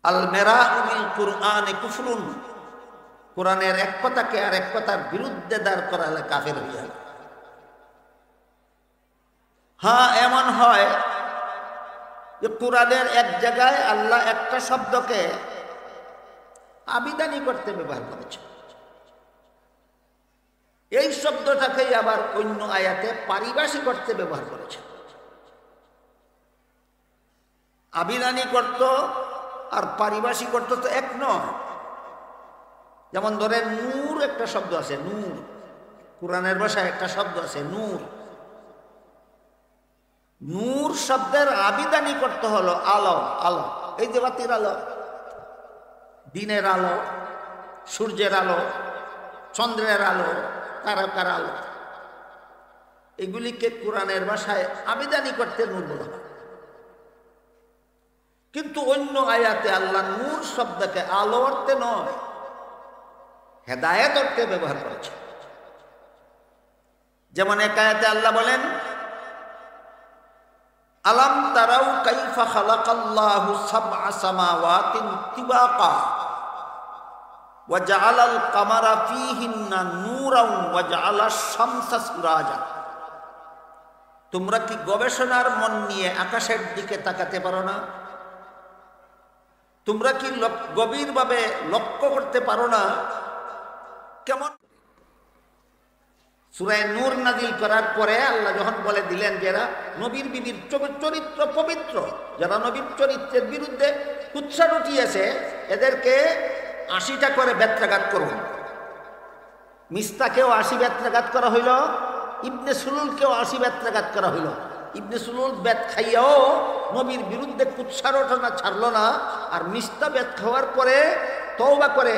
আল মেরাউ বিল কুরআনে কুফরুন, কোরআনের এক কথাকে আর এক কথার বিরুদ্ধে দাঁড় করালে কাফের হয়ে যায়। হ্যাঁ, এমন হয় যে কোরআনের এক জায়গায় আল্লাহ একটা শব্দকে আবিদানি করতে ব্যবহার করেছে, এই শব্দটাকেই আবার অন্য আয়াতে পারিভাষিক করতে ব্যবহার করেছে। আবিদানি করত আর পারিভাষিক করত তো এক নয়। যেমন ধরেন নূর একটা শব্দ আছে, নূর, কোরআনের ভাষায় একটা শব্দ আছে নূর। নূর শব্দের আবিদানি করতে হলো আলো। আলো, এই যে বাতির আলো, দিনের আলো, সূর্যের আলো, চন্দ্রের আলো, তারকার আলো, এগুলিকে কোরআনের ভাষায় আবিদানি করতে নূর বলা হয়। কিন্তু অন্য আয়াতে আল্লাহ নূর শব্দকে আলো অর্থে নয়, হেদায়েত অর্থে ব্যবহার করেছে। যেমন এক আয়াতে আল্লাহ বলেন, আলাম তারাউ কাইফা খালাকাল্লাহু সাবআ সামাওয়াতিন তিবাকা ওয়া জাআলাল কামারা ফীহিন্না নূরাও ওয়া জাআলাশ শামসা সিরাজা। তোমরা কি গবেষণার মন নিয়ে আকাশের দিকে তাকাতে পারো না? তোমরা কি গভীরভাবে লক্ষ্য করতে পারো না কেমন? সূরা নূর নাজিল করার পরে আল্লাহ যখন বলে দিলেন যারা নবীর বিবির চরিত্র পবিত্র, যারা নবীর চরিত্রের বিরুদ্ধে কুৎসা উঠিয়েছে, এদেরকে 80টা করে বেত্রাঘাত করুন। মিস্তাকেও 80 বেত্রাঘাত করা হইল, ইবনে সুলুলকেও 80 বেত্রাঘাত করা হইল। ইবনে সুলুল বেত খাইয়াও নবীর বিরুদ্ধে কুৎসা রটনা ছাড়ল না, আর মিস্তা বেত খাওয়ার পরে তওবা করে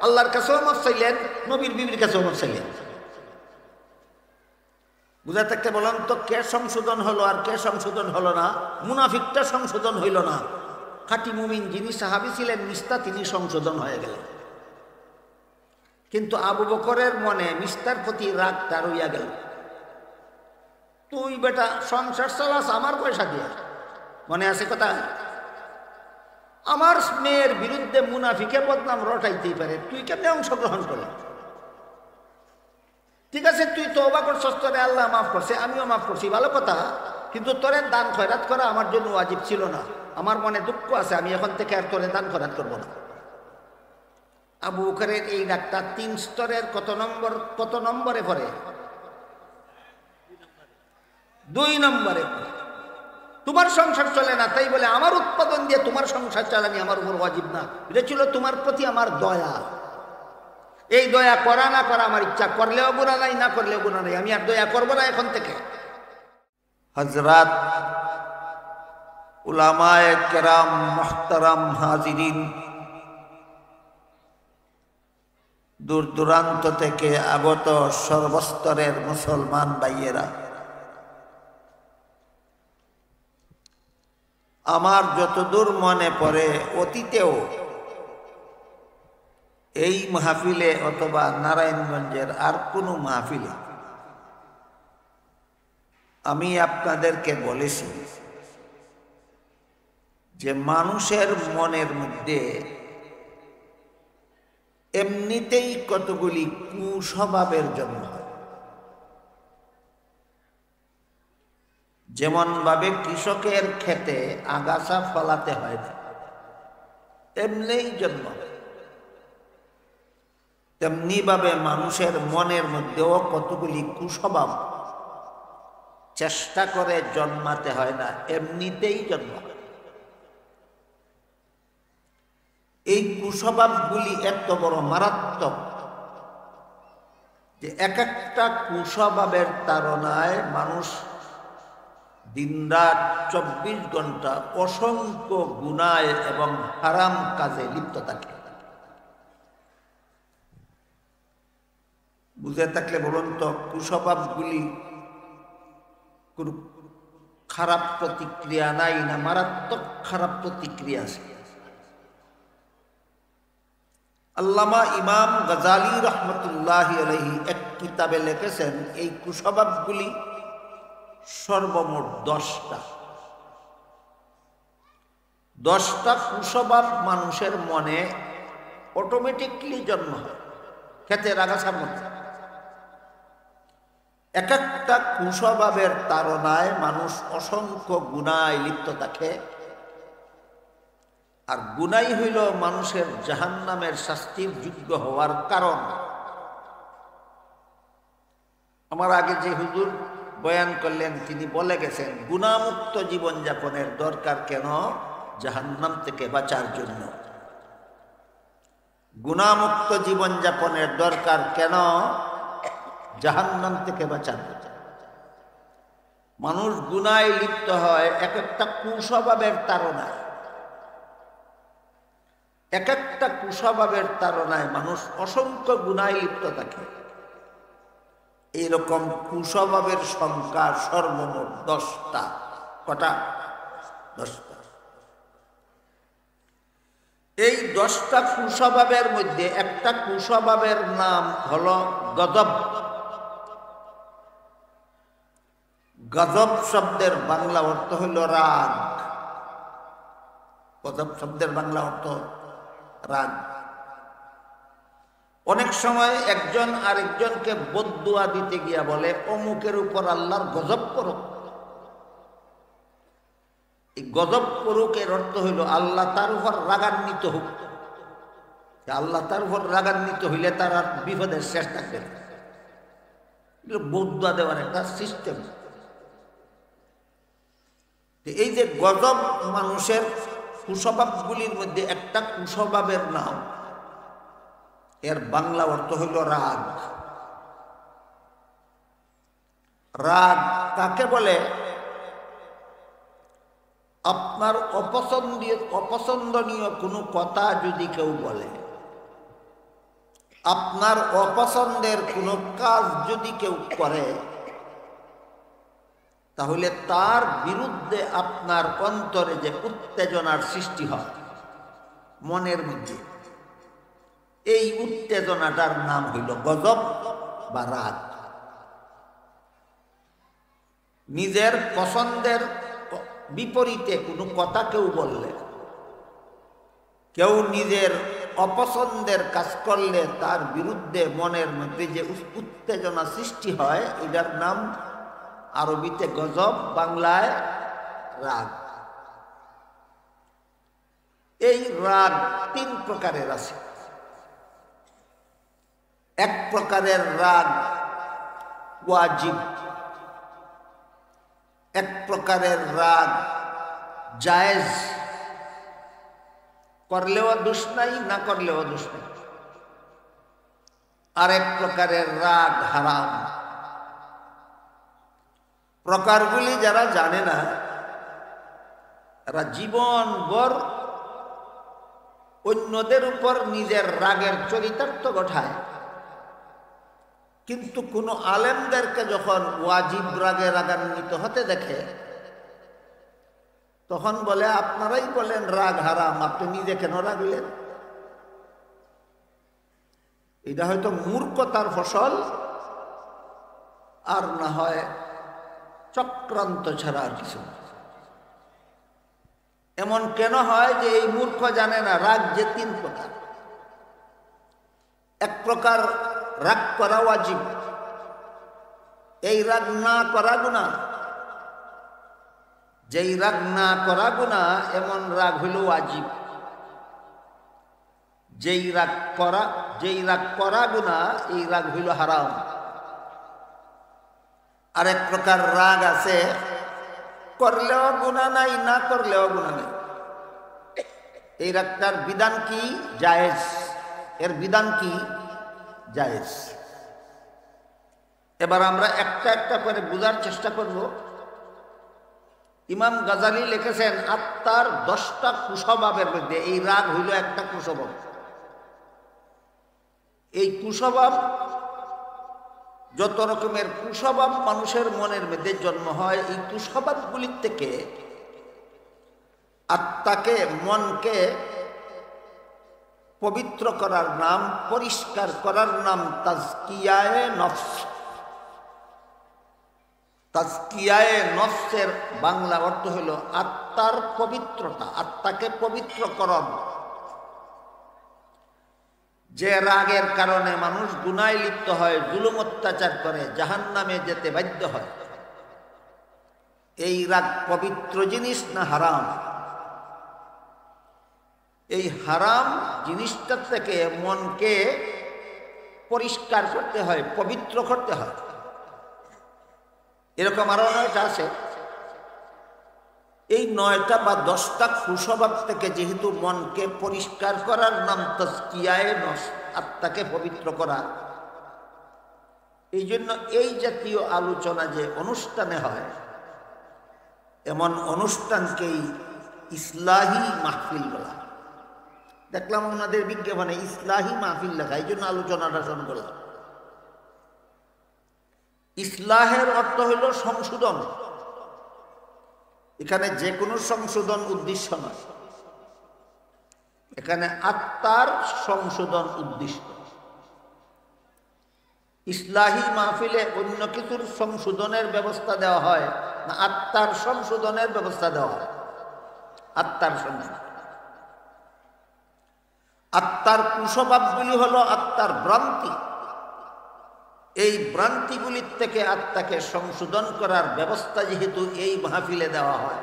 আল্লাহর কাছেও মাফ চাইলেন, নবীর বিবির কাছেও মাফ চাইলেন। বুঝা থাকতে বলেন তো, কে সংশোধন হলো আর কে সংশোধন হলো না? মুনাফিকটা সংশোধন হইল না, খাঁটি মুমিন যিনি সাহাবী ছিলেন মিস্তা, তিনি সংশোধন হয়ে গেলেন। কিন্তু আবু বকরের মনে মিস্তার প্রতি রাগ তার হইয়া গেল। তুই বেটা সংসার চালাস আমার পয়সা দিয়ে, মনে আছে কথা? আমার মেয়ের বিরুদ্ধে মুনাফিকে বদনাম রটাইতেই পারে, তুই কেমনে অংশগ্রহণ করলি? ঠিক আছে, তুই তওবা করছস, তোরে আল্লাহ মাফ করছে, আমিও মাফ করছি, ভালো কথা। কিন্তু তোরে দান খয়রাত করা আমার জন্য ওয়াজিব ছিল না। আমার মনে দুঃখ আছে, আমি এখন থেকে আর তোরে দান খয়রাত করবো না। আবু বকরের এই রাগটা 3 স্তরের কত নম্বরে পড়ে? 2 নম্বরে। তোমার সংসার চলে না, তাই বলে আমার উৎপাদন দিয়ে তোমার সংসার চালানি আমার উপর ওয়াজিব না। এটা ছিল তোমার প্রতি আমার দয়া। এই দয়া করা না করা আমার ইচ্ছা, করলেও গুনাহ নাই, না করলেও গুনাহ নাই, আমি আর দয়া করবো না এখন থেকে। হযরত উলামায়ে কেরাম, মুহতারাম হাজিরিন, দূর দূরান্ত থেকে আগত সর্বস্তরের মুসলমান ভাইয়েরা, আমার যতদূর মনে পড়ে অতীতেও এই মাহফিলে অথবা নারায়ণগঞ্জের আর কোনো মাহফিলে আমি আপনাদেরকে বলেছি যে মানুষের মনের মধ্যে এমনিতেই কতগুলি কুস্বভাবের জন্ম হয়। যেমন ভাবে কৃষকের ক্ষেতে আগাছা ফলাতে হয় না, এমনিই জন্ম, তেমনি ভাবে মানুষের মনের মধ্যেও কতগুলি কুস্বভাব চেষ্টা করে জন্মাতে হয় না, এমনিতেই জন্ম হয়। এই কুস্বভাবগুলি এত বড় মারাত্মক যে এক একটা কুস্বভাবের তাড়নায় মানুষ দিনরাত 24 ঘন্টা অসংখ্য গুনাহ এবং হারাম কাজে লিপ্ত থাকে। বুঝে থাকলে বলুন তো, কুস্বভাবগুলি কোন খারাপ প্রতিক্রিয়া নাই না মারাত্মক খারাপ প্রতিক্রিয়া আছে? আল্লামা ইমাম গাজালি রহমতুল্লাহি আলাইহি এক কিতাবে লিখেছেন, এই কুস্বভাবগুলি সর্বমোট 10টা। 10টা কুস্বভাব মানুষের মনে অটোমেটিকলি জন্ম হয় ক্ষেতের আগাছার মধ্যে। এক একটা কুস্বভাবের তাড়নায় মানুষ অসংখ্য গুনায় লিপ্ত থাকে, আর গুনাই হইল মানুষের জাহান্নামের শাস্তির যোগ্য হওয়ার কারণ। আমার আগে যে হুজুর বয়ান করলেন তিনি বলে গেছেন গুনামুক্ত জীবনযাপনের দরকার কেন? জাহান্নাম থেকে বাঁচার জন্য। গুনামুক্ত জীবনযাপনের দরকার কেন? জাহান্নাম থেকে বাঁচার জন্য। মানুষ গুনায় লিপ্ত হয় এক একটা কুস্বভাবের তাড়নায়। এক একটা কুস্বভাবের তাড়নায় মানুষ অসংখ্য গুনায় লিপ্ত থাকে। এইরকম কুস্বভাবের সংখ্যা সর্বমোট 10টা। কটা? 10টা। এই 10টা কুস্বভাবের মধ্যে একটা কুস্বভাবের নাম হলো গজব। গজব শব্দের বাংলা অর্থ হইল রাগ। গজব শব্দের বাংলা অর্থ রাগ। অনেক সময় একজন আরেকজনকে বদদুয়া দিতে গিয়া বলে অমুকের উপর আল্লাহর গজব করুক। এই গজব করুক এর অর্থ হইল আল্লাহ তার উপর রাগান্বিত হোক। আল্লাহ তার উপর রাগান্বিত হইলে তার আর বিপদের শেষ থাকবে না। বদদুয়া দেওয়ার একটা সিস্টেম। এই যে গজব মানুষের কুস্বভাবগুলির মধ্যে একটা কুস্বভাবের নাম, এর বাংলা অর্থ হইল রাগ। রাগ কাকে বলে? আপনার অপছন্দনীয় কোনো কথা যদি কেউ বলে, আপনার অপছন্দের কোনো কাজ যদি কেউ করে, তাহলে তার বিরুদ্ধে আপনার অন্তরে যে উত্তেজনার সৃষ্টি হয় মনের মধ্যে, এই উত্তেজনাটার নাম হইল গজব বা রাগ। নিজের পছন্দের বিপরীতে কোনো কথা কেউ বললে, কেউ নিজের অপছন্দের কাজ করলে তার বিরুদ্ধে মনের মধ্যে যে উত্তেজনা সৃষ্টি হয়, এটার নাম আরবিতে গজব, বাংলায় রাগ। এই রাগ 3 প্রকারের আছে। এক প্রকারের রাগ ওয়াজিব, এক প্রকারের রাগ জায়েজ, করলেও দোষ নাই, না করলেও দোষ নাই। আর এক প্রকারের রাগ হারাম। প্রকারগুলি যারা জানে না, তারা জীবনভর অন্যদের উপর নিজের রাগের চরিতার্থ ঘটায়, কিন্তু কোনো আলেমদেরকে যখন ওয়াজিব রাগে রাগান্বিত হতে দেখে, তখন বলে আপনারাই বলেন রাগ হারাম, আপনি নিজে কেন রাগলেন? এটা হয়তো মূর্খতার ফসল, আর না হয় চক্রান্ত ছাড়া আর কিছু। এমন কেন হয় যে এই মূর্খ জানে না রাগ যে 3 প্রকার। এক প্রকার রাগ করা ওয়াজিব, এই রাগ না করা গুনাহ। যেই রাগ না করা গুনাহ এমন রাগ হইল ওয়াজিব। যেই রাগ করা গুনাহ, এই রাগ হইল হারাম। আরেক প্রকার রাগ আছে করলেও গুনাহ নাই, না করলেও গুনাহ নাই। এই রাগটার বিধান কি? জায়েজ। এর বিধান কি? জায়েজ। এবার আমরা একটা একটা করে বোঝার চেষ্টা করব। ইমাম গাজালি লিখেছেন আত্মার 10টা কুস্বভাবের মধ্যে এই রাগ হইল একটা কুস্বভাব। এই কুস্বভাব, যত রকমের কুস্বভাব মানুষের মনের মধ্যে জন্ম হয়, এই কুস্বভাবগুলির থেকে আত্মাকে, মনকে পবিত্র করার নাম, পরিষ্কার করার নাম তাজকিয়ায়ে নফস। তাজকিয়ায়ে নফসের বাংলা অর্থ হইল আত্মার পবিত্রতা, আত্মাকে পবিত্রকরণ। যে রাগের কারণে মানুষ গুনায় লিপ্ত হয়, জুলুম অত্যাচার করে, জাহান্নামে যেতে বাধ্য হয়, এই রাগ পবিত্র জিনিস না হারাম? এই হারাম জিনিসটা থেকে মনকে পরিষ্কার করতে হয়, পবিত্র করতে হয়। এরকম আরো 9টা আছে। এই 9টা বা 10টা কুস্বভাব থেকে যেহেতু মনকে পরিষ্কার করার নাম তাজকিয়ায়ে নফস, আত্মাকে পবিত্র করা, এই জন্য এই জাতীয় আলোচনা যে অনুষ্ঠানে হয়, এমন অনুষ্ঠানকেই ইসলাহি মাহফিল বলা। দেখলাম ওনাদের বিজ্ঞাপনে ইসলাহি মাহফিল লেখা, এই জন্য আলোচনাটা শুরু করলাম। ইসলাহের অর্থ হইল সংশোধন। এখানে যে কোনো সংশোধন উদ্দেশ্য নয়, এখানে আত্মার সংশোধন উদ্দেশ্য। ইসলাহি মাহফিলে অন্য কিছুর সংশোধনের ব্যবস্থা দেওয়া হয় না, আত্মার সংশোধনের ব্যবস্থা দেওয়া হয়? আত্মার সংশোধন। আত্মার কুস্বভাবগুলি হলো আত্মার ভ্রান্তি। এই ভ্রান্তিগুলির থেকে আত্মাকে সংশোধন করার ব্যবস্থা যেহেতু এই মাহফিলে দেওয়া হয়,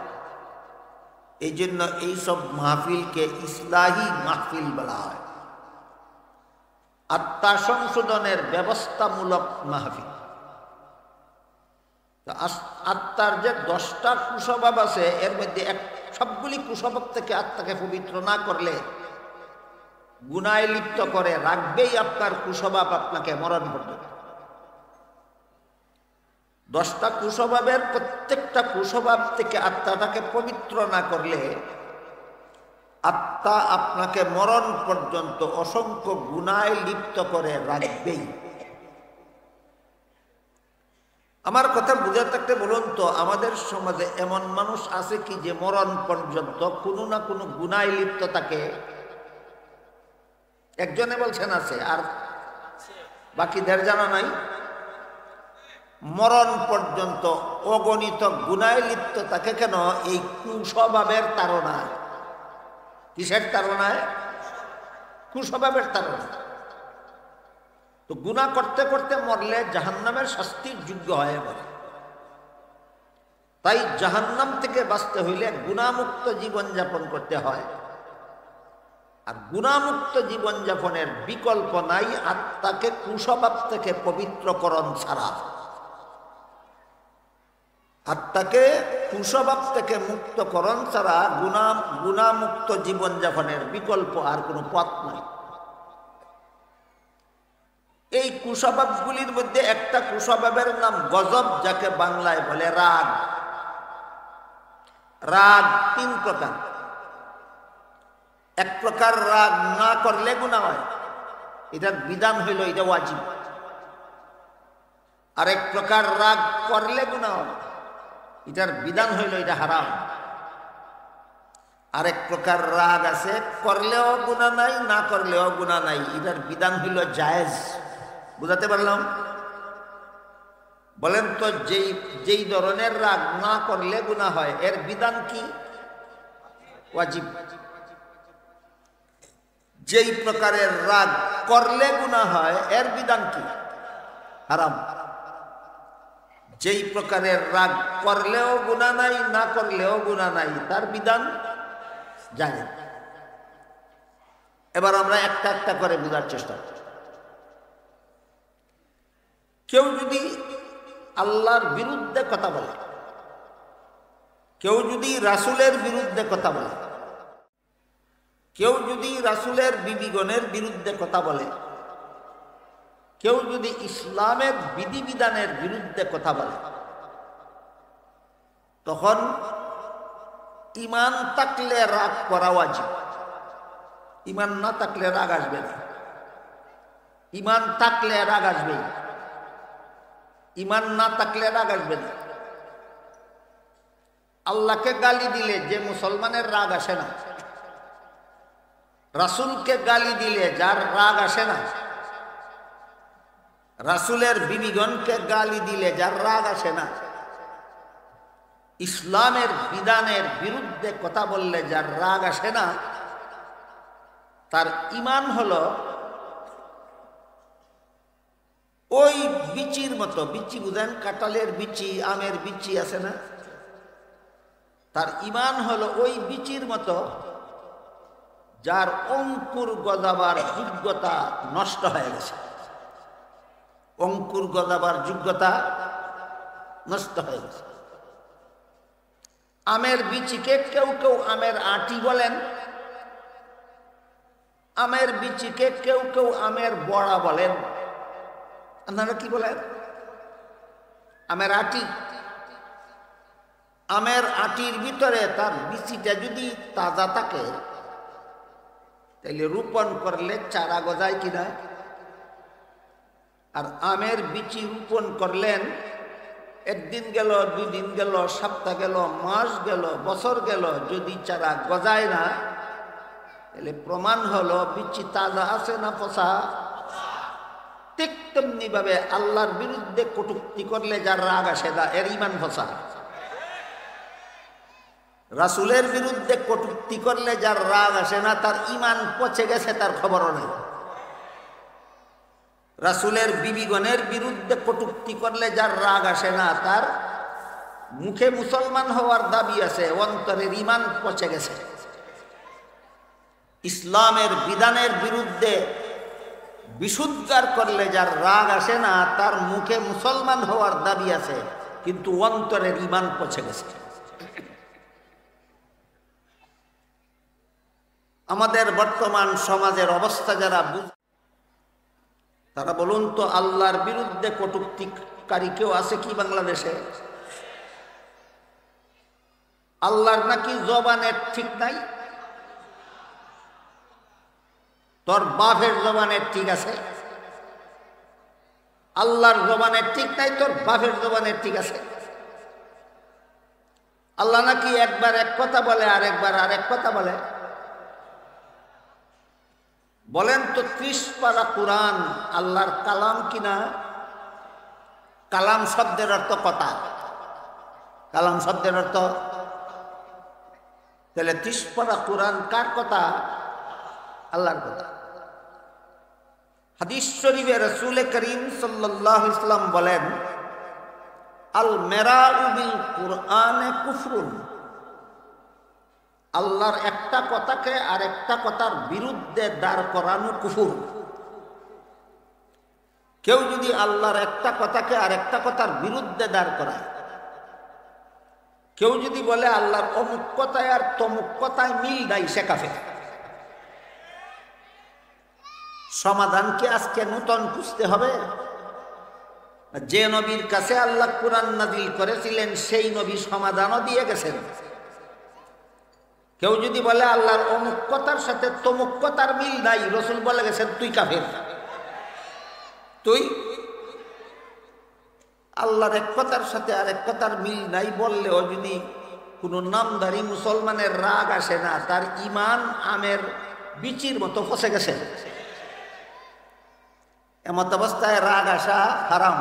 এই জন্য এইসব মাহফিলকে ইসলাহি মাহফিল বলা হয়। আত্মা সংশোধনের ব্যবস্থামূলক মাহফিল। আত্মার যে 10টা কুস্বভাব আছে, এর মধ্যে সবগুলি কুস্বভাব থেকে আত্মাকে পবিত্র না করলে গুনায় লিপ্ত করে রাখবেই আপনার কুস্বভাব আপনাকে মরণ পর্যন্ত। 10টা কুস্বভাবের প্রত্যেকটা কুস্বভাব থেকে আত্মাটাকে পবিত্র না করলে আত্মা আপনাকে মরণ পর্যন্ত অসংখ্য গুনায় লিপ্ত করে রাখবেই। আমার কথা বুঝে থাকতে বলুন তো, আমাদের সমাজে এমন মানুষ আছে কি যে মরণ পর্যন্ত কোনো না কোনো গুনায় লিপ্ত থাকে? একজনে বলছেন আছে, আর বাকিদের জানা নাই। মরণ পর্যন্ত অগণিত গুনায় লিপ্ত থাকে। কেন? এই কুস্বভাবের তাড়নায়। কিসের তাড়নায়? কুস্বভাবের তাড়না। তো গুনাহ করতে করতে মরলে জাহান্নামের শাস্তির যোগ্য হয়ে পড়ে। তাই জাহান্নাম থেকে বাঁচতে হইলে গুনাহমুক্ত জীবনযাপন করতে হয়। আর গুনাহমুক্ত জীবনযাপনের বিকল্প নাই আত্মাকে কুস্বভাব থেকে পবিত্রকরণ ছাড়া। আত্মাকে কুস্বভাব থেকে মুক্তকরণ ছাড়া গুনাহমুক্ত জীবনযাপনের বিকল্প আর কোনো পথ নাই। এই কুস্বভাবগুলির মধ্যে একটা কুস্বভাবের নাম গজব, যাকে বাংলায় বলে রাগ। রাগ 3 প্রকার। এক প্রকার রাগ না করলে গুনাহ হয়, এটার বিধান হইল এটা ওয়াজিব। আরেক প্রকার রাগ করলে গুনাহ হয়, এটার বিধান হইল এটা হারাম। আরেক প্রকার রাগ আছে, করলেও গুনাহ নাই, না করলেও গুনাহ নাই, এটার বিধান হইল জায়েজ। বুঝাতে পারলাম? বলেন তো, যেই ধরনের রাগ না করলে গুনাহ হয়, এর বিধান কি? ওয়াজিব। যেই প্রকারের রাগ করলে গুনাহ হয়, এর বিধান কি? হারাম। যেই প্রকারের রাগ করলেও গুনাহ নাই, না করলেও গুনাহ নাই, তার বিধান জায়েজ। এবার আমরা একটা একটা করে বোঝার চেষ্টা করি। কেউ যদি আল্লাহর বিরুদ্ধে কথা বলে, কেউ যদি রাসূলের বিরুদ্ধে কথা বলে, কেউ যদি রাসূলের বিবিগণের বিরুদ্ধে কথা বলে, কেউ যদি ইসলামের বিধিবিধানের বিরুদ্ধে কথা বলে, তখন ঈমান থাকলে রাগ করা ওয়াজিব। ঈমান না থাকলে রাগ আসবে না। ঈমান থাকলে রাগ আসবে, ঈমান না থাকলে রাগ আসবে না। আল্লাহকে গালি দিলে যে মুসলমানের রাগ আসে না, রাসূলকে গালি দিলে যার রাগ আসে না, রাসূলের বিবিগণকে গালি দিলে যার রাগ আসে না, ইসলামের বিধানের বিরুদ্ধে কথা বললে যার রাগ আসে না, তার ঈমান হলো ওই বিচির মতো। বিচি বুঝেন? কাঁঠালের বিচি, আমের বিচি আছে না? তার ঈমান হলো ওই বিচির মতো যার অঙ্কুর গজাবার যোগ্যতা নষ্ট হয়ে গেছে। অঙ্কুর গজাবার যোগ্যতা নষ্ট হয়ে গেছে। আমের বিচিকে কেউ কেউ আমের আটি বলেন, আমের বিচিকে কেউ কেউ আমের বড়া বলেন। আপনারা কি বলেন? আমের আটি। আমের আটির ভিতরে তার বিচিটা যদি তাজা থাকে তাহলে রোপণ করলে চারা গজায় কিনা? আর আমের বিচি রোপণ করলেন, একদিন গেল, 2 দিন গেল, সপ্তাহ গেল, মাস গেল, বছর গেল, যদি চারা গজায় না, তাহলে প্রমাণ হলো বিচি তাজা আছে না পচা। ঠিক তেমনি ভাবে আল্লাহর বিরুদ্ধে কটূক্তি করলে যার রাগ আসে না, এর ঈমান পচা। রাসূলের বিরুদ্ধে কটূক্তি করলে যার রাগ আসে না, তার ঈমান পচে গেছে, তার খবরও নেই। রাসূলের বিবিগণের বিরুদ্ধে কটূক্তি করলে যার রাগ আসে না, তার মুখে মুসলমান হওয়ার দাবি আছে, অন্তরের ঈমান পচে গেছে। ইসলামের বিধানের বিরুদ্ধে বিশুদ্ধার করলে যার রাগ আসে না, তার মুখে মুসলমান হওয়ার দাবি আছে, কিন্তু অন্তরের ঈমান পচে গেছে। আমাদের বর্তমান সমাজের অবস্থা যারা তারা বলুন তো, আল্লাহর বিরুদ্ধে কটূক্তিকারী কেউ আছে কি বাংলাদেশে? আল্লাহর নাকি জবানের ঠিক নাই? তোর বাপের জবানের ঠিক আছে? আল্লাহর জবানের ঠিক নাই, তোর বাপের জবানের ঠিক আছে? আল্লাহ নাকি একবার এক কথা বলে, আরেকবার আরেক কথা বলে? বলেন তো, 30 পারা কোরআন আল্লাহর কালাম কিনা? কালাম শব্দের অর্থ কথা। কালাম শব্দের অর্থ, তাহলে 30 পারা কোরআন কার কথা? আল্লাহর কথা। হাদিস শরীফে রাসূল করিম সাল্লাল্লাহু আলাইহি ওয়াসাল্লাম বলেন, আল মেরাউ বিল কুরআনে কুফরুন। আল্লাহর একটা কথাকে আরেকটা কথার বিরুদ্ধে দাঁড় করানো কুফর। কেউ যদি আল্লাহর একটা কথাকে আরেকটা কথার বিরুদ্ধে দাঁড় করায়, কেউ যদি বলে আল্লাহর অমুক কথায় আর তমুক কথায় মিল নাই, সে কাফের। সমাধান কি আজকে নতুন খুঁজতে হবে? যে নবীর কাছে আল্লাহ কুরআন নাযিল করেছিলেন সেই নবী সমাধানও দিয়ে গেছেন। কেউ যদি বলে আল্লাহর অমুক কথার সাথে তমুক কথার মিল নাই, রাসূল বলে গেছেন তুই কাফের। তুই আল্লাহর এক কথার সাথে আরেক কথার মিল নাই বললেও যদি কোনো নামধারী মুসলমানের রাগ আসে না, তার ঈমান আমের বিচির মতো ফসে গেছে। এমত অবস্থায় রাগ আসা হারাম।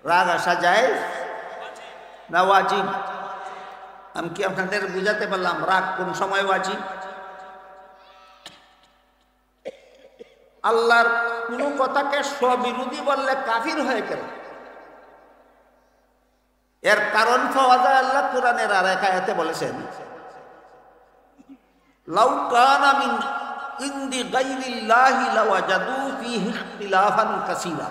রাগ আসা যায় না ওয়াজিব? আমি কি আপনাদের বুঝাতে পারলাম রাগ কোন সময় ওয়াজিব? আল্লাহর কোন কথাকে স্ববিরোধী বললে কাফির হয়ে গেল। এর কারণ পাওয়া যায় আল্লাহ কোরআনের আরেক আয়াতে বলেছেন, লাউ কানা মিন ইনদি গায়রিল্লাহি লাওয়াজাদু ফীহি ইখতিলাফান কাসীরা।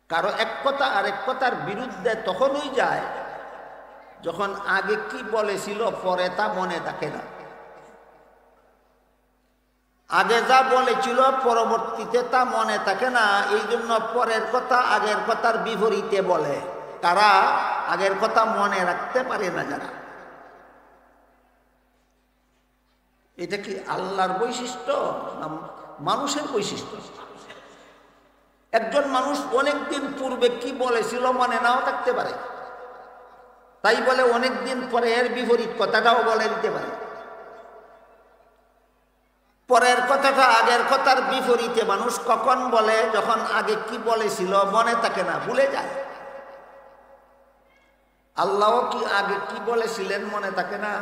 কারো এক কথা আরেক কথার বিরুদ্ধে তখনই যায় যখন আগে কি বলেছিল পরে তা মনে থাকে না। আগে যা বলেছিল পরবর্তীতে তা মনে থাকে না, এই জন্য পরের কথা আগের কথার বিপরীতে বলে। তারা আগের কথা মনে রাখতে পারে না যারা। এটা কি আল্লাহর বৈশিষ্ট্য না মানুষের বৈশিষ্ট্য? একজন মানুষ অনেকদিন পূর্বে কি বলেছিল মনে নাও থাকতে পারে, তাই বলে অনেকদিন পরে এর বিপরীত কথাটাও বলে দিতে পারে। পরের কথাটা আগের কথার বিপরীতে মানুষ কখন বলে? যখন আগে কি বলেছিল মনে থাকে না, ভুলে যায়। আল্লাহ কি আগে কি বলেছিলেন মনে থাকে না?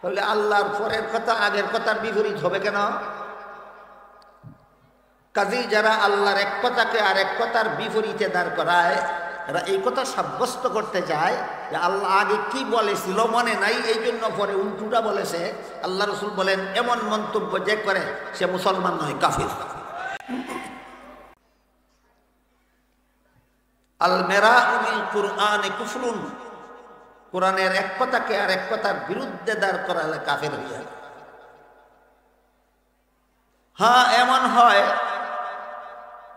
তাহলে আল্লাহর পরের কথা আগের কথার বিপরীত হবে কেন? কাজেই যারা আল্লাহর এক কথাকে আর এক কথার বিপরীতে দাঁড় করায়, এরা এই কথা সাব্যস্ত করতে চায় যে আল্লাহ আগে কি বলেছিল মনে নাই, এই জন্য পরে উল্টোটা বলেছে। আল্লাহ রসুল বলেন, এমন মন্তব্য যে করে সে মুসলমান নয়, কাফির। আল মেরাউ বিল কুরআনে কুফরুন, কোরআনের এক কথাকে আর এক কথার বিরুদ্ধে দাঁড় করালে কাফের হয়ে যাবে। হ্যাঁ, এমন হয়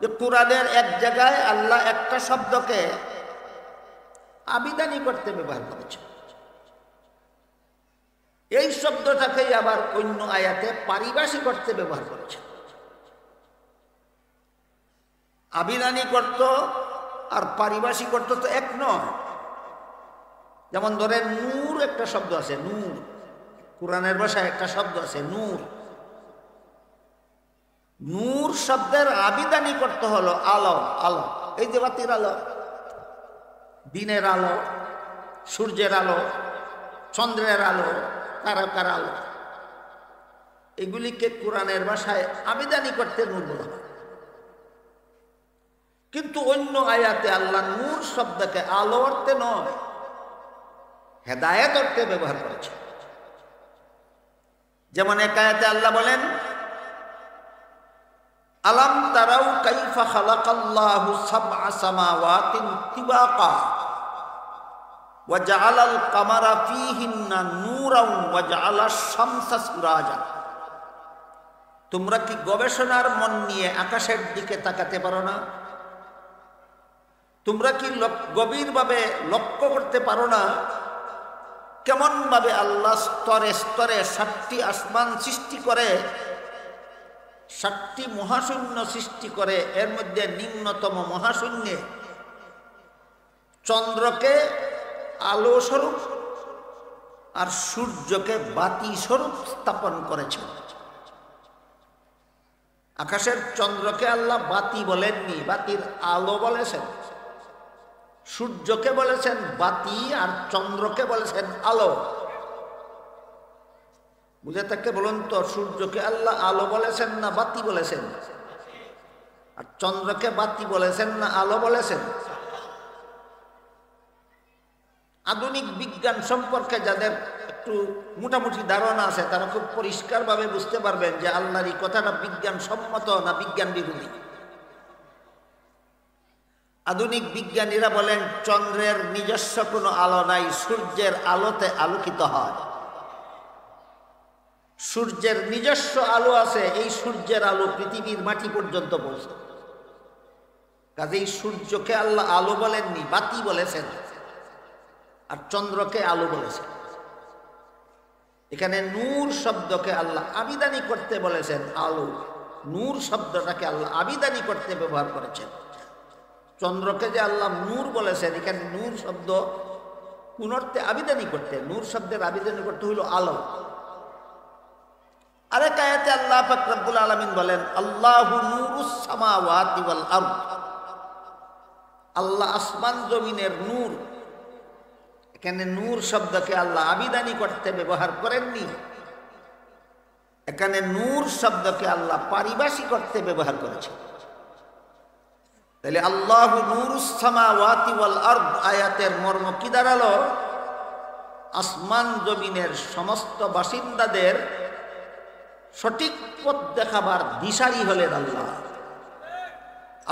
যে কোরআনের এক জায়গায় আল্লাহ একটা শব্দকে আবিধানি করতে ব্যবহার করেছে, এই শব্দটাকেই আবার অন্য আয়াতে পারিভাষিক করতে ব্যবহার করেছে। আবিধানি করত আর পারিভাষিক করত তো এক নয়। যেমন ধরেন নূর একটা শব্দ আছে, নূর কোরআনের ভাষায় একটা শব্দ আছে নূর। নূর শব্দের আবিধানি করতে হলো আলো। আলো, এই যে বাতির আলো, দিনের আলো, সূর্যের আলো, চন্দ্রের আলো, তারকার আলো, এগুলিকে কোরআনের ভাষায় আবিধানি করতে নূর বলা হয়। কিন্তু অন্য আয়াতে আল্লাহ নূর শব্দকে আলো অর্থে নয়, হেদায়েত অর্থে ব্যবহার করেছে। যেমন এক আয়াতে আল্লাহ বলেন, আলাম তারাউ কাইফা খালাকাল্লাহু সাবআ সামাওয়াতিন তিবাকা ওয়া জাআলাল কামারা ফীহিন্না নূরান ওয়া জাআলাশ শামসা সিরাজা। তোমরা কি গবেষণার মন নিয়ে আকাশের দিকে তাকাতে পারো না? তোমরা কি গভীরভাবে লক্ষ্য করতে পারো না কেমন ভাবে আল্লাহ স্তরে স্তরে 7টি আসমান সৃষ্টি করে, 7টি মহাশূন্য সৃষ্টি করে, এর মধ্যে নিম্নতম মহাশূন্যে চন্দ্রকে আলো স্বরূপ আর সূর্যকে বাতি স্বরূপ স্থাপন করেছেন। আকাশের চন্দ্রকে আল্লাহ বাতি বলেননি, বাতির আলো বলেছেন। সূর্যকে বলেছেন বাতি আর চন্দ্রকে বলেছেন আলো। বুঝে থাকতে বলুন তো, সূর্যকে আল্লাহ আলো বলেছেন না বাতি বলেছেন? আর চন্দ্রকে বাতি বলেছেন না আলো বলেছেন? আধুনিক বিজ্ঞান সম্পর্কে যাদের একটু মোটামুটি ধারণা আছে তারা খুব পরিষ্কারভাবে বুঝতে পারবেন যে আল্লাহর এই কথাটা বিজ্ঞান সম্মত না বিজ্ঞান বিরোধী। আধুনিক বিজ্ঞানীরা বলেন চন্দ্রের নিজস্ব কোনো আলো নাই, সূর্যের আলোতে আলোকিত হয়। সূর্যের নিজস্ব আলো আছে, এই সূর্যের আলো পৃথিবীর মাটি পর্যন্ত পৌঁছে। কাজেই সূর্যকে আল্লাহ আলো বলেননি, বাতি বলেছেন, আর চন্দ্রকে আলো বলেছেন। এখানে নূর শব্দকে আল্লাহ আবিধানি করতে বলেছেন আলো। নূর শব্দটাকে আল্লাহ আবিধানি করতে ব্যবহার করেছেন। চন্দ্রকে যে আল্লাহ নূর বলেছেন, এখানে নূর শব্দ কোন অর্থে আবিধানি করতে, নূর শব্দের আবিধানি করতে হইল আলো। আরেক আয়াতে আল্লাহ পাক রব্বুল আলামিন বলেন, আল্লাহু নূরুস সামাওয়াতি ওয়াল আরদ। আল্লাহ আসমান জমিনের নূর। এখানে নূর শব্দকে আল্লাহ আবিধানি করতে ব্যবহার করেননি, এখানে নূর শব্দকে আল্লাহ পারিভাষিক করতে ব্যবহার করেছেন। তাহলে আল্লাহু নূরুস সামাওয়াতি ওয়াল আরদ আয়াতের মর্ম কি দাঁড়ালো? আসমান জমিনের সমস্ত বাসিন্দাদের সঠিক পথ দেখাবার দিশারি হলেন আল্লাহ।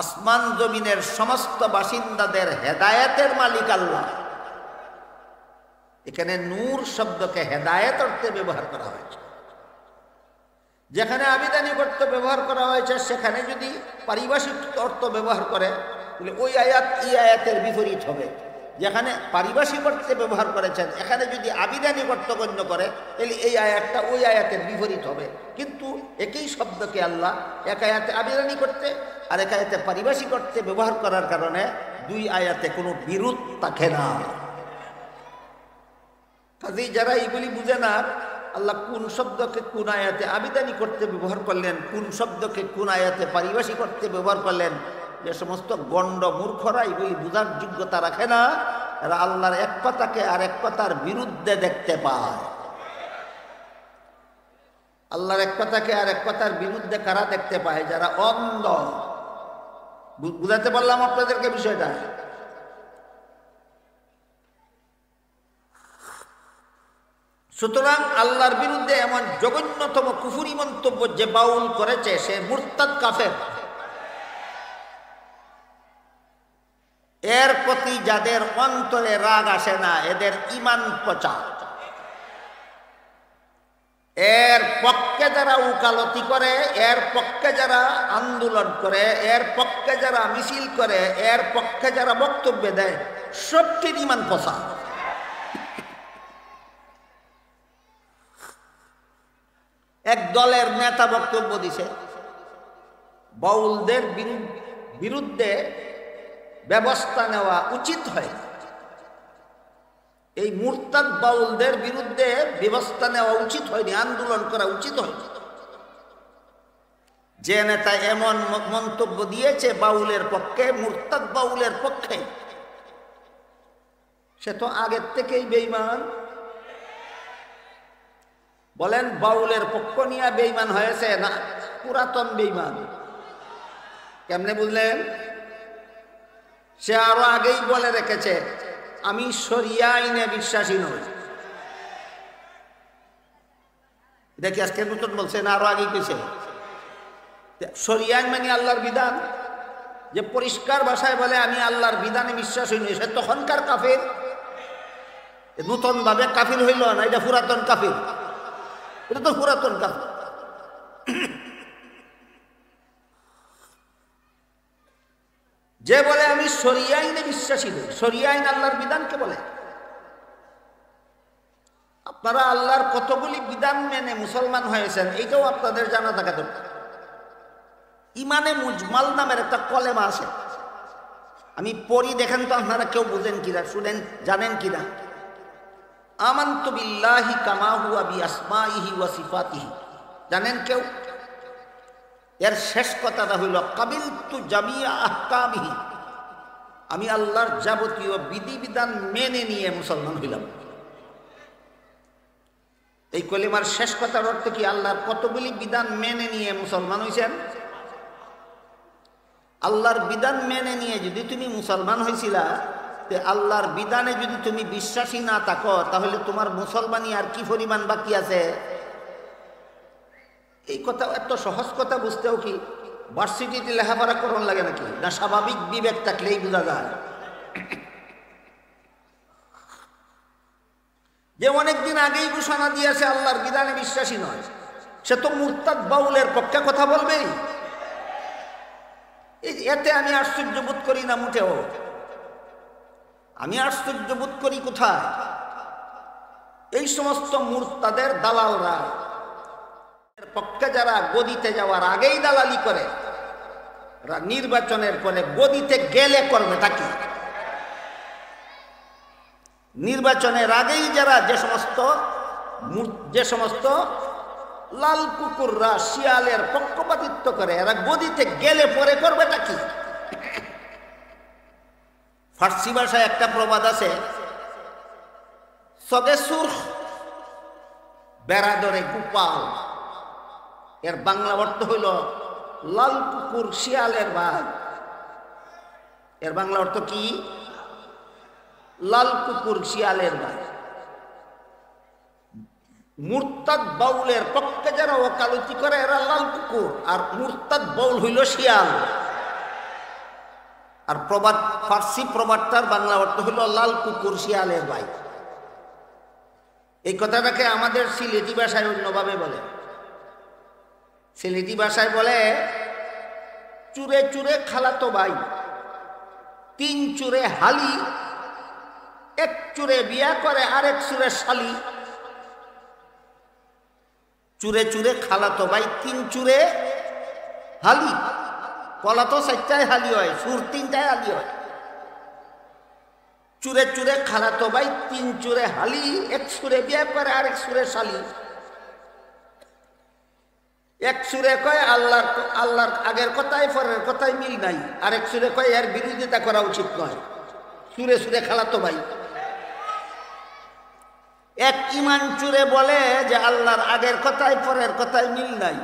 আসমান জমিনের সমস্ত বাসিন্দাদের হেদায়েতের মালিক আল্লাহ। এখানে নূর শব্দকে হেদায়েত অর্থে ব্যবহার করা হয়েছে। যেখানে আবিধানিক অর্থ ব্যবহার করা হয়েছে সেখানে যদি পারিভাষিক অর্থ ব্যবহার করে তাহলে ওই আয়াত এই আয়াতের বিপরীত হবে। যেখানে পারিভাষিক অর্থে ব্যবহার করেছেন এখানে যদি আবিধানিক অর্থ গণ্য করে তাহলে এই আয়াতটা ওই আয়াতের বিপরীত হবে। কিন্তু একই শব্দকে আল্লাহ এক আয়াতে আবিধানিক করতে আর এক আয়াতে পারিভাষিক অর্থে ব্যবহার করার কারণে দুই আয়াতে কোনো বিরোধ থাকে না। কাজেই যারা এইগুলি বুঝে না, আল্লাহ কোন শব্দকে কোন আয়াতে আবিধানিক করতে ব্যবহার করলেন, কোন শব্দকে কোন আয়াতে পারিভাষিক করতে ব্যবহার করলেন, যে সমস্ত গণ্ড মূর্খরা এগুলি বোঝার যোগ্যতা রাখে না, এরা আল্লাহর এক কথাকে আর এক কথার বিরুদ্ধে দেখতে পায়। আল্লাহর এক কথাকে আর এক কথার বিরুদ্ধে কারা দেখতে পায়? যারা অন্ধ। বুঝাতে পারলাম আপনাদেরকে বিষয়টা? সুতরাং আল্লাহর বিরুদ্ধে এমন জঘন্যতম কুফরি মন্তব্য যে বাউল করেছে সে মুরতাদ কাফের। এর প্রতি যাদের অন্তরে রাগ আসে না এদের ঈমান পচা। এর পক্ষে যারা উকালতি করে, এর পক্ষে যারা আন্দোলন করে, এর পক্ষে যারা মিছিল করে, এর পক্ষে যারা বক্তব্য দেয়, সবটির ঈমান পচা। এক দলের নেতা বক্তব্য দিছে বাউলদের বিরুদ্ধে ব্যবস্থা নেওয়া উচিত হয়। এই মুরতাদ বাউলদের বিরুদ্ধে ব্যবস্থা নেওয়া উচিত হয়নি, আন্দোলন করা উচিত হয়নি। যে নেতা এমন মন্তব্য দিয়েছে বাউলের পক্ষে, মুরতাদ বাউলের পক্ষে, সে তো আগের থেকেই বেঈমান। বলেন বাউলের পক্ষ নিয়ে বেঈমান হয়েছে না পুরাতন বেঈমান? কেমনে বুঝলেন? সে আরো আগেই বলে রেখেছে আমি শরিয়া আইনে বিশ্বাসী নই। দেখি আজকে নতুন বলছে না আরো আগেই কেছে শরিয়া আইন মানে আল্লাহর বিধান। যে পরিষ্কার ভাষায় বলে আমি আল্লাহর বিধানে বিশ্বাসী নই, সে তখনকার কাফির। নতুন ভাবে কাফির হইল না, এটা পুরাতন কাফির। এটা তো পুরাতন কাফির। যে বলে আমি শরিয়া আইনে বিশ্বাসী নই, শরিয়া আইন আল্লাহর বিধানকে বলে। আপনারা আল্লাহর কতগুলি বিধান মেনে মুসলমান হয়েছেন এইটাও আপনাদের জানা থাকা দরকার। ইমানে মুজমাল নামের একটা কলেমা আছে, আমি পড়ি, দেখেন তো আপনারা কেউ বুঝেন কিনা, শুনেন, জানেন কিনা। আমানতু বিল্লাহি কামা হুয়া বিআসমাইহি ওয়া সিফাতিহি, জানেন কেউ? এর শেষ কথাটা হইল কাবিলতু জামিয়া আহকামিহি, আমি আল্লাহর যাবতীয় বিধিবিধান মেনে নিয়ে মুসলমান হইলাম। এই কলিমার শেষ কথার অর্থ কি? আল্লাহর কতগুলি বিধান মেনে নিয়ে মুসলমান হইছেন। আল্লাহর বিধান মেনে নিয়ে যদি তুমি মুসলমান হয়েছিলা, আল্লাহর বিধানে যদি তুমি বিশ্বাসী না থাকো তাহলে তোমার মুসলমানি আর কি পরিমাণ বাকি আছে? এই কথা এত সহজ কথা বুঝতেও কি ভার্সিটিতে লেখাপড়া করন লাগে নাকি? না স্বাভাবিক বিবেক থাকলেই বোঝা যায়। যে অনেকদিন আগেই ঘোষণা দিয়েছে আল্লাহর বিধানে বিশ্বাসী নয়, সে তো মুরতাদ বাউলের পক্ষে কথা বলবেই। এতে আমি আশ্চর্য বোধ করি না মোটেও। আমি আশ্চর্য বোধ করি কোথায়? এই সমস্ত মুরতাদের দালালরা পক্ষে যারা গদিতে যাওয়ার আগেই দালালি করে, নির্বাচনের পরে গদিতে গেলে করবে তাকে। নির্বাচনের আগেই যারা যে সমস্ত লাল কুকুররা শিয়ালের পক্ষপাতিত্ব করে, এরা গদিতে গেলে পরে করবেটা কি? ফার্সি ভাষায় একটা প্রবাদ আছে, সগে সুর বেড়াদরে গোপাল। এর বাংলা অর্থ হইল লাল কুকুর শিয়ালের ভাই। এর বাংলা অর্থ কি? লাল কুকুর শিয়ালের ভাই। মুরতাদ বাউলের পক্ষে যারা ওকালতি করে এরা লাল কুকুর, আর মুরতাদ বাউল হইল শিয়াল। আর প্রবাদ, ফার্সি প্রবাদটার বাংলা অর্থ হইল লাল কুকুর শিয়ালের ভাই। এই কথাটাকে আমাদের সিলেটি ভাষায় অন্যভাবে বলে। সিলেটি ভাষায় বলে চুরে চুরে খালাতো ভাই, তিন চুরে হালি, এক চুরে বিয়া করে আরেক চুরে শালি। চুরে চুরে খালাতো ভাই, তিন চুরে হালি। কলা তো চারটায় হালি হয়, সুর তিনটায় হালি হয়। চুরে চুরে খালাতো ভাই, তিন চুরে হালি, এক সুরে বিয়া করে আরেক সুরে শালি। এক সুরে কয় আল্লাহর আগের কথায় পরের কথায় মিল নাই, আরেক সুরে কয় এর বিরোধিতা করা উচিত নয়। চুরে চুরে খালাতো ভাই। এক ইমান চুরে বলে যে আল্লাহর আগের কথায় পরের কথায় মিল নাই,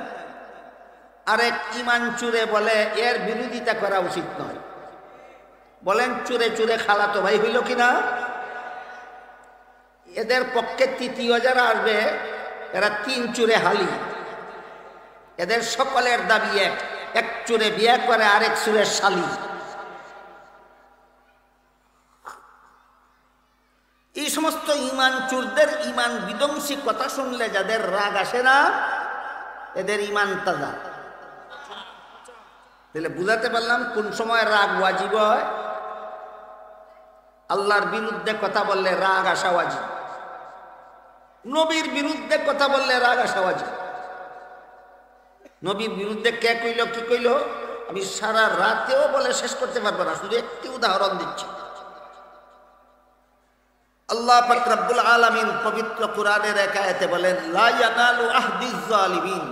আরেক ইমান চুরে বলে এর বিরোধিতা করা উচিত নয়। বলেন চুরে চুরে খালাতো ভাই হইল কিনা? এদের পক্ষে তৃতীয় যারা আসবে এরা তিন চুরে হালি। এদের সকলের দাবি এক, এক চুরে বিয়ে করে আরেক চুরের শালি। এই সমস্ত ইমান চুরদের ইমান বিধ্বংসী কথা শুনলে যাদের রাগ আসে না, এদের ইমান তাজা। তাহলে বুঝাতে পারলাম কোন সময় রাগ ওয়াজিব হয়। আল্লাহর বিরুদ্ধে কথা বললে রাগ আসা ওয়াজিব, নবীর বিরুদ্ধে কথা বললে রাগ আসা ওয়াজিব। নবীর বিরুদ্ধে কে কইল কি কইল আমি সারা রাতেও বলে শেষ করতে পারবো না, শুধু একটি উদাহরণ দিচ্ছি। আল্লাহ পাক রব্বুল আলামিন পবিত্র কোরআনের এক আয়াতে বলেন, লা ইয়ানালু আহদিজ জালিমিন,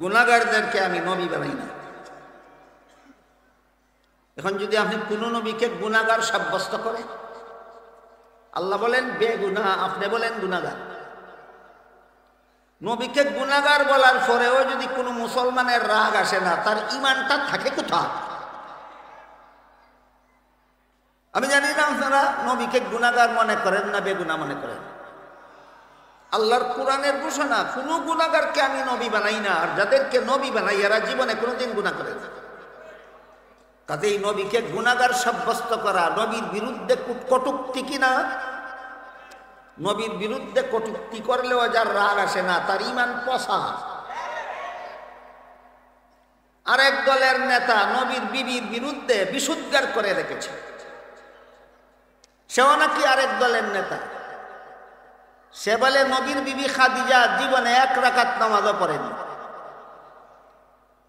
গুনাহগারদেরকে আমি নবী বানাই না। এখন যদি আপনি কোন নবীকে গুনাহগার সাব্যস্ত করেন, আল্লাহ বলেন বেগুনাহ, আপনি বলেন গুনাহগার। নবীকে গুনাহগার বলার পরেও যদি কোনো মুসলমানের রাগ আসে না, তার ঈমানটা থাকে কোথায়? আমি জানি না আপনারা নবীকে গুনাহগার মনে করেন না বেগুনাহ মনে করেন। আল্লাহর কোরআনের ঘোষণা, কোনো গুনাহগারকে আমি নবী বানাই না, আর যাদেরকে নবী বানাই এরা জীবনে কোনোদিন গুনাহ করে না। কাজেই নবীকে গুনাহগার সাব্যস্ত করা নবীর বিরুদ্ধে কটূক্তি কিনা? নবীর বিরুদ্ধে কটূক্তি করলেও যার রাগ আসে না তার ঈমান পচা। আরেক দলের নেতা নবীর বিবির বিরুদ্ধে বিশুদ্ধার করে রেখেছে, সেও নাকি আরেক দলের নেতা। সে বলে নবীর বিবি খাদিজা জীবনে এক রাকাত নামাজও পড়েনি,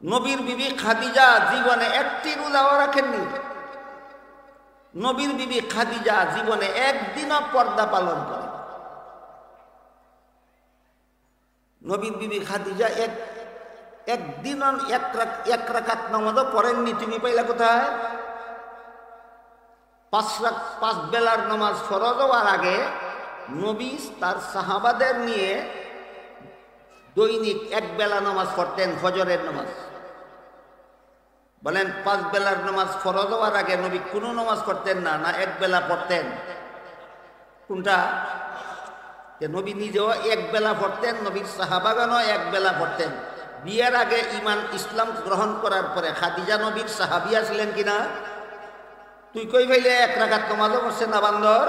নবীর বিবি খাদিজা জীবনে একটি রোজাও রাখেননি, নবীর বিবি খাদিজা জীবনে একদিনও পর্দা পালন করে। নবীর বিবি খাদিজা একদিনও এক রাকাত নামাজও পড়েননি। তুমি পাইলা কোথায়? পাঁচ বেলার নামাজ ফরজ হওয়ার আগে নবী তার সাহাবাদের নিয়ে দৈনিক এক বেলা নামাজ পড়তেন, ফজরের নামাজ। বলেন 5 বেলার নামাজ ফরজ হওয়ার আগে নবী কোনো নামাজ পড়তেন না, না এক বেলা পড়তেন? কোনটা? নবী নিজেও এক বেলা পড়তেন, নবীর সাহাবাগণও এক বেলা পড়তেন। বিয়ের আগে ইসলাম গ্রহণ করার পরে খাদিজা নবীর সাহাবিয়া ছিলেন কিনা? তুই কই ভাইলে এক রাকাত নামাজও পড়ছে না বান্দর?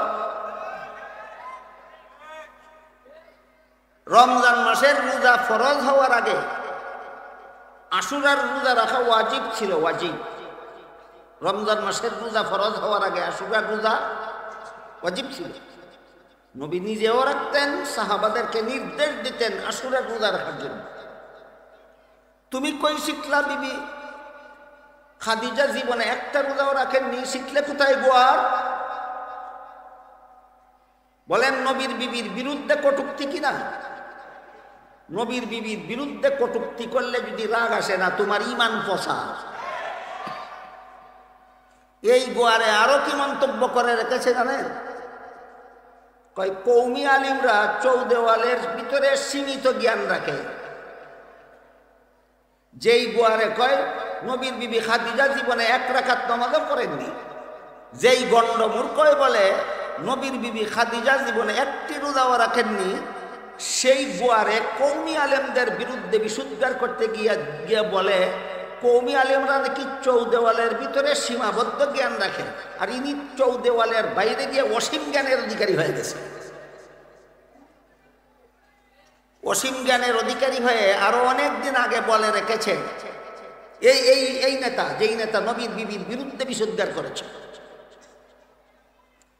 রমজান মাসের রোজা ফরজ হওয়ার আগে আশুরার রোজা রাখা ওয়াজিব ছিল, ওয়াজিব। রমজান মাসের রোজা ফরজ হওয়ার আগে আশুরার রোজা ওয়াজিব ছিল। নবী নিজেও রাখতেন, সাহাবাদেরকে নির্দেশ দিতেন আশুরার রোজা রাখার জন্য। তুমি কই শিখলা বিবি খাদিজা জীবনে একটা রোজাও রাখেননি, শিখলে কোথায় গোয়ার? বলেন নবীর বিবির বিরুদ্ধে কটূক্তি কিনা? নবীর বিবির বিরুদ্ধে কটূক্তি করলে যদি রাগ আসে না, তোমার ঈমান পচা। এই গোয়ারে আরো কি মন্তব্য করে রেখেছে জানেন? কয় কৌমি আলিমরা চৌদেওয়ালের ভিতরে সীমিত জ্ঞান রাখে। যেই গোয়ারে কয় নবীর বিবি খাদিজা জীবনে এক রাকাত নামাজও পড়েননি, যেই গণ্ড মূর্খই বলে নবীর বিবি খাদিজা জীবনে একটি রোজাও রাখেননি, সেই গোয়ারে কৌমি আলেমদের বিরুদ্ধে বিশুদ্ধার করতে গিয়ে বলে কৌমি আলেমরা নাকি চৌদেওয়ালের ভিতরে সীমাবদ্ধ জ্ঞান রাখেন, আর ইনি চৌদেওয়ালের বাইরে গিয়ে অসীম জ্ঞানের অধিকারী হয়ে গেছে। অসীম জ্ঞানের অধিকারী হয়ে আরো অনেক দিন আগে বলে রেখেছে এই নেতা, যেই নেতা নবীর বিবির বিরুদ্ধে বিশুদ্ধার করেছে,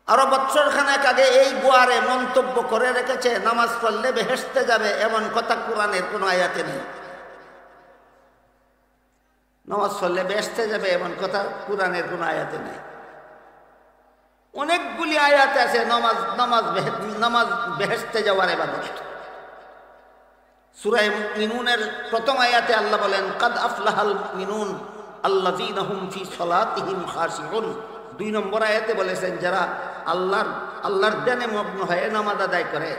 আরো বৎসরখানেক আগে এই গোয়ারে মন্তব্য করে রেখেছে নামাজ পড়লে বেহেশতে যাবে, এমন কথা কোরআনের কোনো আয়াতে নেই। নামাজ পড়লে বেহেশতে যাবে এমন কথা কোরআনের কোনো আয়াতে নেই। অনেকগুলি আয়াতে আছে নামাজ বেহেশতে যাওয়ার ইবাদত। সূরা মুমিনুনের প্রথম আয়াতে আল্লাহ বলেন, কাদ আফলাহাল মুমিনুন আল্লাযীনা হুম ফি সালাতিহিম খাশিউন, 2 নম্বর আয়াতে বলেছেন যারা আল্লাহর ধ্যানে মগ্ন হয়ে নামাজ আদায় করে।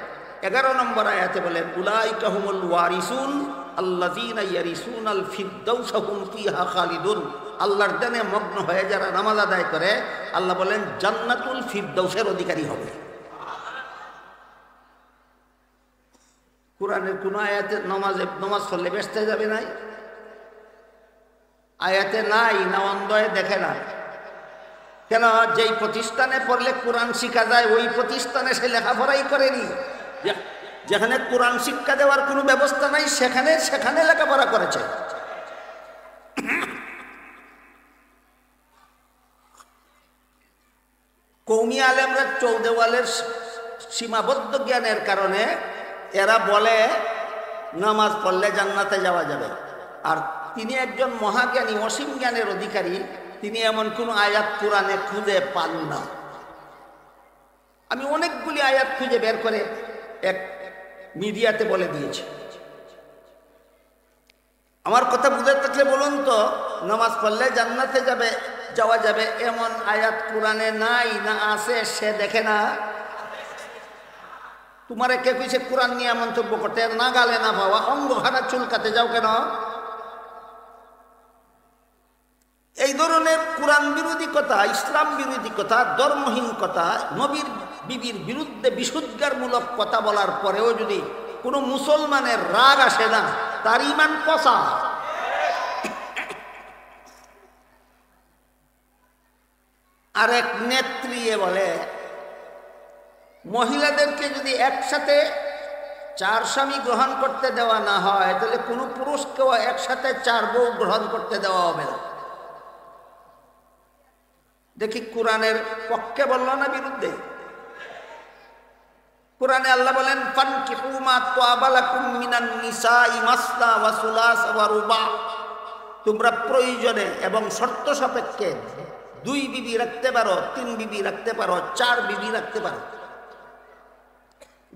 11 নম্বর আয়াতে বলেন উলাইকা হুমুল ওয়ারিসুন আল্লাযীনা ইয়ারিসুনাল ফিরদাউসা হুম ফিহা খালিদুন। আল্লাহর ধ্যানে মগ্ন হয়ে যারা নামাজ আদায় করে আল্লাহ বলেন জান্নাতুল ফিরদাউসের অধিকারী হবে। কোরআনের কোন আয়াতে নামাজ পড়লে বেহেশতে যাবে নাই? আয়াতে নাই না অন্ধয়ে দেখে না? কেন? যেই প্রতিষ্ঠানে পড়লে কোরআন শিখা যায় ওই প্রতিষ্ঠানে সে লেখাপড়াই করেনি। যেখানে কোরআন শিক্ষা দেওয়ার কোনো ব্যবস্থা নাই সেখানে লেখাপড়া করেছে। কৌমি আলেমরা চৌদেওয়ালের সীমাবদ্ধ জ্ঞানের কারণে এরা বলে নামাজ পড়লে জান্নাতে যাওয়া যাবে। আর তিনি একজন মহাজ্ঞানী অসীম জ্ঞানের অধিকারী, তিনি এমন কোন আয়াত কোরআনে খুঁজে পান না। আমি অনেকগুলি আয়াত খুঁজে বের করে এক মিডিয়াতে বলে দিয়েছি। আমার কথা বুঝে থাকলে বলুন তো, নামাজ পড়লে জান্নাতে যাওয়া যাবে এমন আয়াত কোরআনে নাই না আছে সে দেখে না? তোমারে কে কইছে কোরআন নিয়ে মন্তব্য করতে? না গালে না ভাবা অঙ্গ হারা চুলকাতে যাও কেন? এই ধরনের কোরআন বিরোধী কথা, ইসলাম বিরোধী কথা, ধর্মহীন কথা, নবীর বিবির বিরুদ্ধে বিশুদ্ধারমূলক কথা বলার পরেও যদি কোনো মুসলমানের রাগ আসে না, তার ঈমান পচা। আরেক নেত্রী বলে মহিলাদেরকে যদি একসাথে 4 স্বামী গ্রহণ করতে দেওয়া না হয় তাহলে কোনো পুরুষকেও একসাথে 4 বউ গ্রহণ করতে দেওয়া হবে না। দেখি কোরআনের পক্ষে বলল না বিরুদ্ধে? কোরআনে আল্লাহ বলেন ফানকিহু মা তাবা লাকুম মিনান নিসাই মাসনা ওয়া সুলাস ওয়া রুবা। তোমরা প্রয়োজনে এবং শর্ত সাপেক্ষে 2 বিবি রাখতে পারো, 3 বিবি রাখতে পারো, 4 বিবি রাখতে পারো।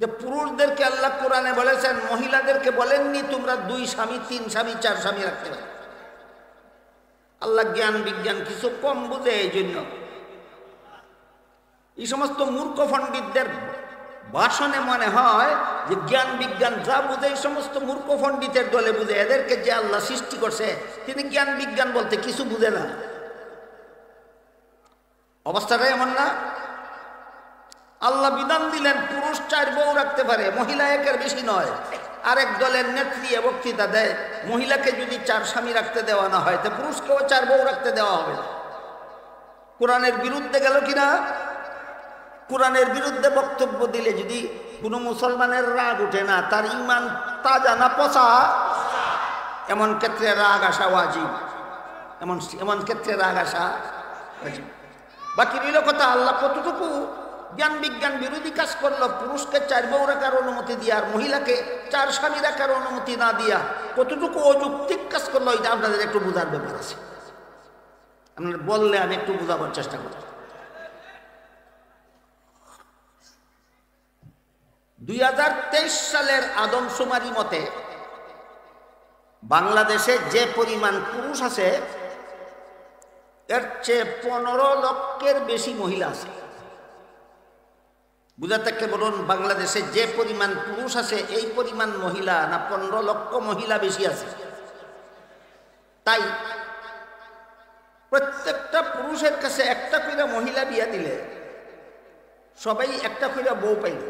যে পুরুষদেরকে আল্লাহ কোরআনে বলেছেন, মহিলাদেরকে বলেননি তোমরা 2 স্বামী, 3 স্বামী, 4 স্বামী রাখতে পারো। আল্লাহ জ্ঞান বিজ্ঞান কিছু কম বুঝে, এই জন্য এই সমস্ত মূর্খ পণ্ডিতদের ভাষণে মনে হয় যে জ্ঞান বিজ্ঞান যা বুঝে এই সমস্ত মূর্খ পণ্ডিতের দলে বুঝে। এদেরকে যে আল্লাহ সৃষ্টি করছে তিনি জ্ঞান বিজ্ঞান বলতে কিছু বুঝে না। অবস্থাটা এমন না? আল্লাহ বিধান দিলেন পুরুষ 4 বউ রাখতে পারে, মহিলা 1-এর বেশি নয়। আরেক দলের নেত্রী বক্তৃতা দেয় মহিলাকে যদি 4 স্বামী রাখতে দেওয়া না হয় তো পুরুষকেও 4 বউ রাখতে দেওয়া হবে না। কোরআনের বিরুদ্ধে গেল কিনা? কোরআনের বিরুদ্ধে বক্তব্য দিলে যদি কোনো মুসলমানের রাগ উঠে না, তার ঈমান তাজা না পচা? এমন ক্ষেত্রে রাগ আসা ওয়াজিব। এমন ক্ষেত্রে রাগ আসা ওয়াজিব। বাকি রইল কথা আল্লাহ কতটুকু জ্ঞান বিজ্ঞান বিরোধী কাজ করলো পুরুষকে 4 বউ রাখার অনুমতি দিয়া আর মহিলাকে 4 স্বামী রাখার অনুমতি না দিয়া কতটুকু অযৌক্তিক কাজ করলো, এটা আপনাদের একটু বোঝার ব্যাপার আছে। আপনারা বললে আমি একটু বোঝাবার চেষ্টা করি। 2023 সালের আদমশুমারি মতে বাংলাদেশে যে পরিমাণ পুরুষ আছে এর চেয়ে 15 লক্ষের বেশি মহিলা আছে। বুঝা থাকলে বলুন, বাংলাদেশে যে পরিমাণ পুরুষ আছে এই পরিমাণ মহিলা না 15 লক্ষ মহিলা বেশি আছে? তাই প্রত্যেকটা পুরুষের কাছে একটা করে মহিলা বিয়া দিলে সবাই একটা করে বউ পাইল,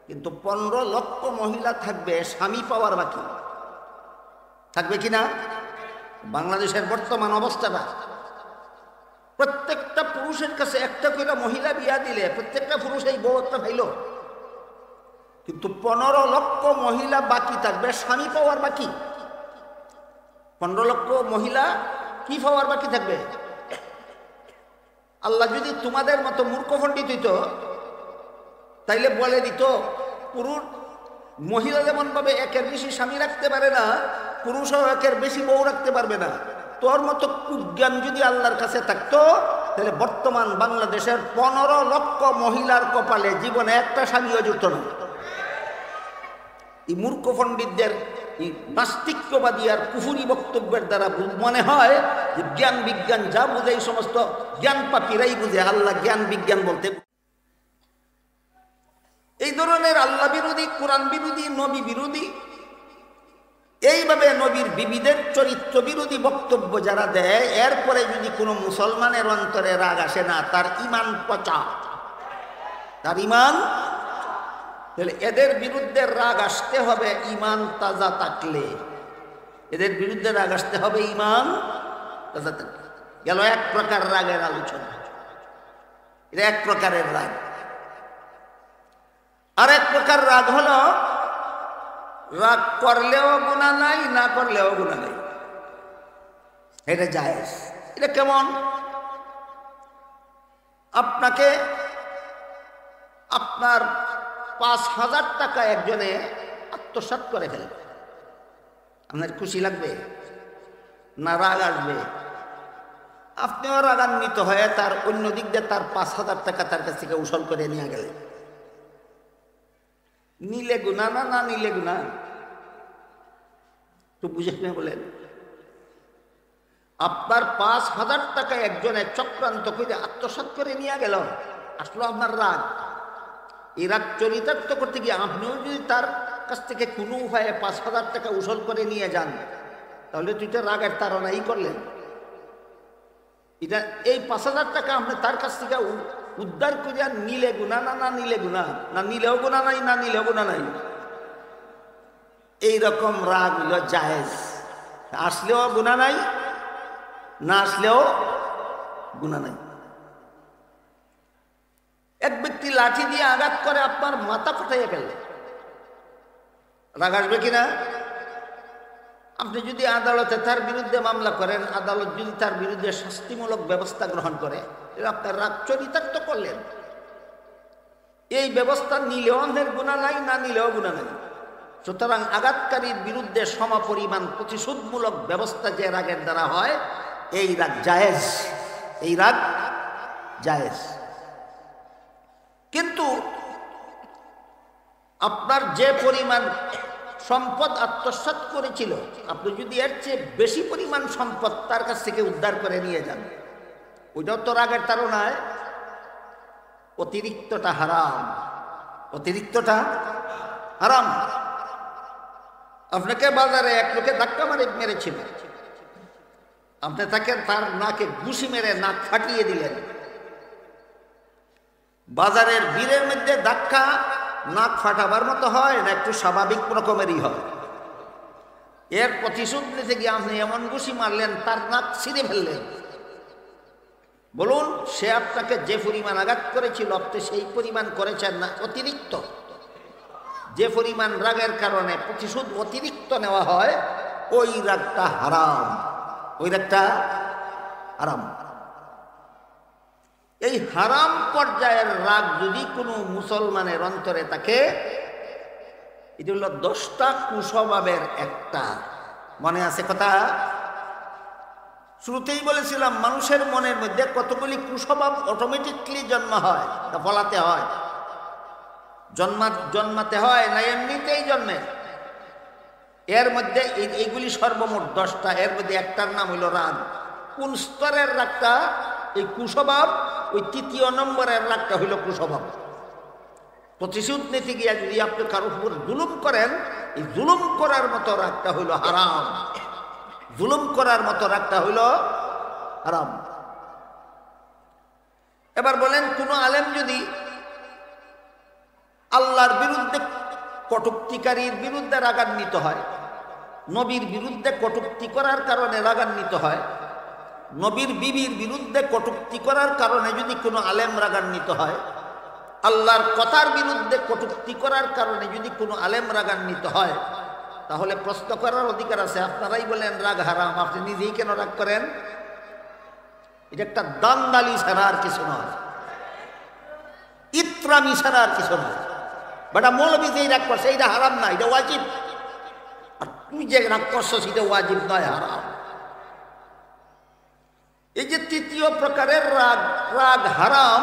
কিন্তু 15 লক্ষ মহিলা থাকবে স্বামী পাওয়ার বাকি। থাকবে কিনা? বাংলাদেশের বর্তমান অবস্থাটা, প্রত্যেকটা পুরুষের কাছে একটা করে মহিলা বিয়া দিলে প্রত্যেকটা পুরুষ এই বউ একটা পাইল, কিন্তু 15 লক্ষ মহিলা বাকি থাকবে স্বামী পাওয়ার বাকি। 15 লক্ষ মহিলা কি পাওয়ার বাকি থাকবে? আল্লাহ যদি তোমাদের মতো মূর্খ পণ্ডিত হইত তাইলে বলে দিত পুরুষ মহিলা যেমন ভাবে 1-এর বেশি স্বামী রাখতে পারে না, পুরুষও 1-এর বেশি বউ রাখতে পারবে না। তোর মতো কুজ্ঞান যদি আল্লাহর কাছে থাকতো তাহলে বর্তমান বাংলাদেশের 15 লক্ষ মহিলার কপালে জীবনে একটা স্বামীও জুটত না। এই মূর্খ পণ্ডিতদের নাস্তিক্যবাদী আর কুফুরি বক্তব্যের দ্বারা মনে হয় যে জ্ঞান বিজ্ঞান যা বুঝে এই সমস্ত জ্ঞান পাপীরাই বুঝে, আল্লাহ জ্ঞান বিজ্ঞান বলতে। এই ধরনের আল্লাহ বিরোধী, কোরআন বিরোধী, নবী বিরোধী, এইভাবে নবীর বিবিদের চরিত্র বিরোধী বক্তব্য যারা দেয়, এরপরে যদি কোনো মুসলমানের অন্তরে রাগ আসে না, তার ইমান পচা, তার ইমান। তাহলে এদের বিরুদ্ধে রাগ আসতে হবে ইমান তাজা থাকলে, এদের বিরুদ্ধে রাগ আসতে হবে ইমান তাজা থাকলে। গেল এক প্রকার রাগের আলোচনা, এটা এক প্রকারের রাগ। আর এক প্রকার রাগ হলো রাগ করলেও গুনাহ নাই, না করলেও গুনাহ নাই, এটা জায়েজ। এটা কেমন? আপনাকে আপনার ৫,০০০ টাকা একজনে আত্মসাৎ করে ফেলবে, আপনার খুশি লাগবে না রাগ আসবে? আপনিও রাগান্বিত হয়ে তার অন্য দিক দিয়ে তার ৫,০০০ টাকা তার কাছ থেকে উসল করে নিয়ে গেলেন। নিলে গুনাহ না, না নিলে গুনাহ? তো বুঝে বলেন, আপনার ৫,০০০ টাকা একজনে চক্রান্ত করে আত্মসাৎ করে নিয়ে গেল, আসলো আপনার রাগ। এই রাগ চরিতার্থ করতে গিয়ে আপনিও যদি তার কাছ থেকে কোনো উপায়ে ৫,০০০ টাকা উসল করে নিয়ে যান, তাহলে তুই তো রাগের তাড়নাই করলেন। এটা এই ৫,০০০ টাকা আপনি তার কাছ থেকে উদ্ধার করিয়া নিলে গুনাহ না, না নিলে গুনাহ? না নিলেও গুনাহ নাই, না নিলেও গুনাহ নাই। এইরকম রাগ হইল জায়েজ, আসলেও গুনাহ নাই, না আসলেও গুনাহ নাই। এক ব্যক্তি লাঠি দিয়ে আঘাত করে আপনার মাথা ফাটাইয়া ফেললে, রাগ আসবে কিনা? আপনি যদি আদালতে তার বিরুদ্ধে মামলা করেন, আদালত যদি তার বিরুদ্ধে শাস্তিমূলক ব্যবস্থা গ্রহণ করে, আপনার রাগ চরিতার্থ করলেন। এই ব্যবস্থা নিলেও আমাদের গুনাহ নাই, না নিলেও গুনাহ নাই। সুতরাং আঘাতকারীর বিরুদ্ধে সমপরিমাণ প্রতিশোধমূলক ব্যবস্থা যে রাগের দ্বারা হয়, এই রাগ জায়েজ, এই রাগ জায়েজ। কিন্তু আপনার যে পরিমাণ সম্পদ আত্মসাৎ করেছিল, আপনি যদি এর চেয়ে বেশি পরিমাণ সম্পদ তার কাছ থেকে উদ্ধার করে নিয়ে যান, ওইটাও তো রাগের তাড়নায়। অতিরিক্তটা হারাম, অতিরিক্তটা হারাম। আপনাকে বাজারে এক লোকে ধাক্কা মেরেছিল, আপনি তাকে তার নাকে ঘুষি মেরে নাক ফাটিয়ে দিলেন। বাজারের ভিড়ের মধ্যে ধাক্কা নাক ফাটাবার মতো হয় না একটু স্বাভাবিক রকমেরই হয়? এর প্রতিশোধ নিতে গিয়ে আপনি এমন ঘুষি মারলেন, তার নাক ছিঁড়ে ফেললেন। বলুন, সে আপনাকে যে পরিমাণ আঘাত করেছিল, আপনি সেই পরিমাণ করেছেন না অতিরিক্ত? যে পরিমাণ রাগের কারণে প্রতিশোধ অতিরিক্ত নেওয়া হয়, ওই রাগটা হারাম, ওই রাগটা হারাম। এই হারাম পর্যায়ের রাগ যদি কোনো মুসলমানের অন্তরে থাকে, এটা হলো 10টা কুস্বভাবের একটা। মনে আছে কথা? শুরুতেই বলেছিলাম, মানুষের মনের মধ্যে কতগুলি কুস্বভাব অটোমেটিকলি জন্ম হয়, তা ফলাতে হয়, জন্মাতে হয় না এমনিতেই জন্মে। এর মধ্যে এইগুলি সর্বমোট 10টা, এর মধ্যে একটার নাম হইল রাগ। কোন স্তরের রাগটা? এই কুস্বভাব, ওই 3য় নম্বরের রাগটা হইল কুস্বভাব। প্রতিশোধ নিতে গিয়া যদি আপনি কারোর উপর জুলুম করেন, এই জুলুম করার মতো রাগটা হইল হারাম, জুলুম করার মতো রাগটা হইল হারাম। এবার বলেন, কোন আলেম যদি আল্লাহর বিরুদ্ধে কটূক্তিকারীর বিরুদ্ধে রাগান্বিত হয়, নবীর বিরুদ্ধে কটূক্তি করার কারণে রাগান্বিত হয়, নবীর বিবির বিরুদ্ধে কটূক্তি করার কারণে যদি কোনো আলেম রাগান্বিত হয়, আল্লাহর কথার বিরুদ্ধে কটূক্তি করার কারণে যদি কোনো আলেম রাগান্বিত হয়, তাহলে প্রশ্ন করার অধিকার আছে। আপনারাই বলেন রাগ হারাম, আপনি নিজেই কেন রাগ করেন? এটা একটা দান্দালি ছাড়া আর কিছু নয়, ইত্রামি ছাড়া আর কিছু নয়। বেটা মৌলবী যেই রাগ করছে এটা হারাম না, এটা ওয়াজিব। আর তুই যে রাগ করছো সেটা ওয়াজিব নয়, হারাম। এই যে 3য় প্রকারের রাগ, রাগ হারাম,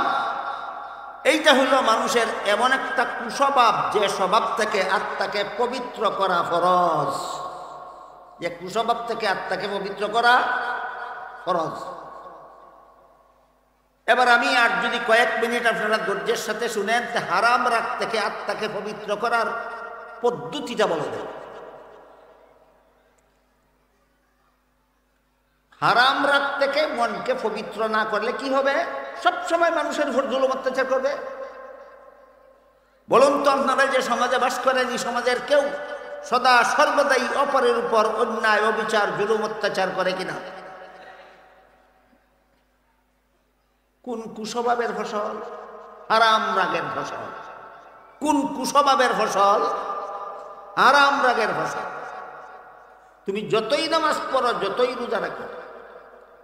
এইটা হলো মানুষের এমন একটা কুস্বভাব যে স্বভাব থেকে আত্মাকে পবিত্র করা ফরজ। যে কুস্বভাব থেকে আত্মাকে পবিত্র করা ফরজ। এবার আমি আর যদি কয়েক মিনিট আপনারা ধৈর্যের সাথে শুনেন, হারাম রাগ থেকে আত্মাকে পবিত্র করার পদ্ধতিটা বলে দেন। হারাম রাগ থেকে মনকে পবিত্র না করলে কি হবে? সবসময় মানুষের উপর জুলুম অত্যাচার করবে। বলুন তো আপনারা যে সমাজে বাস করেন, এই সমাজের কেউ সদা সর্বদাই অপরের উপর অন্যায়, অবিচার, জুলুম অত্যাচার করে কিনা? কোন কুস্বভাবের ফসল? হারাম রাগের ফসল। কোন কুস্বভাবের ফসল? হারাম রাগের ফসল। তুমি যতই নামাজ পড়ো, যতই রোজা রাখো,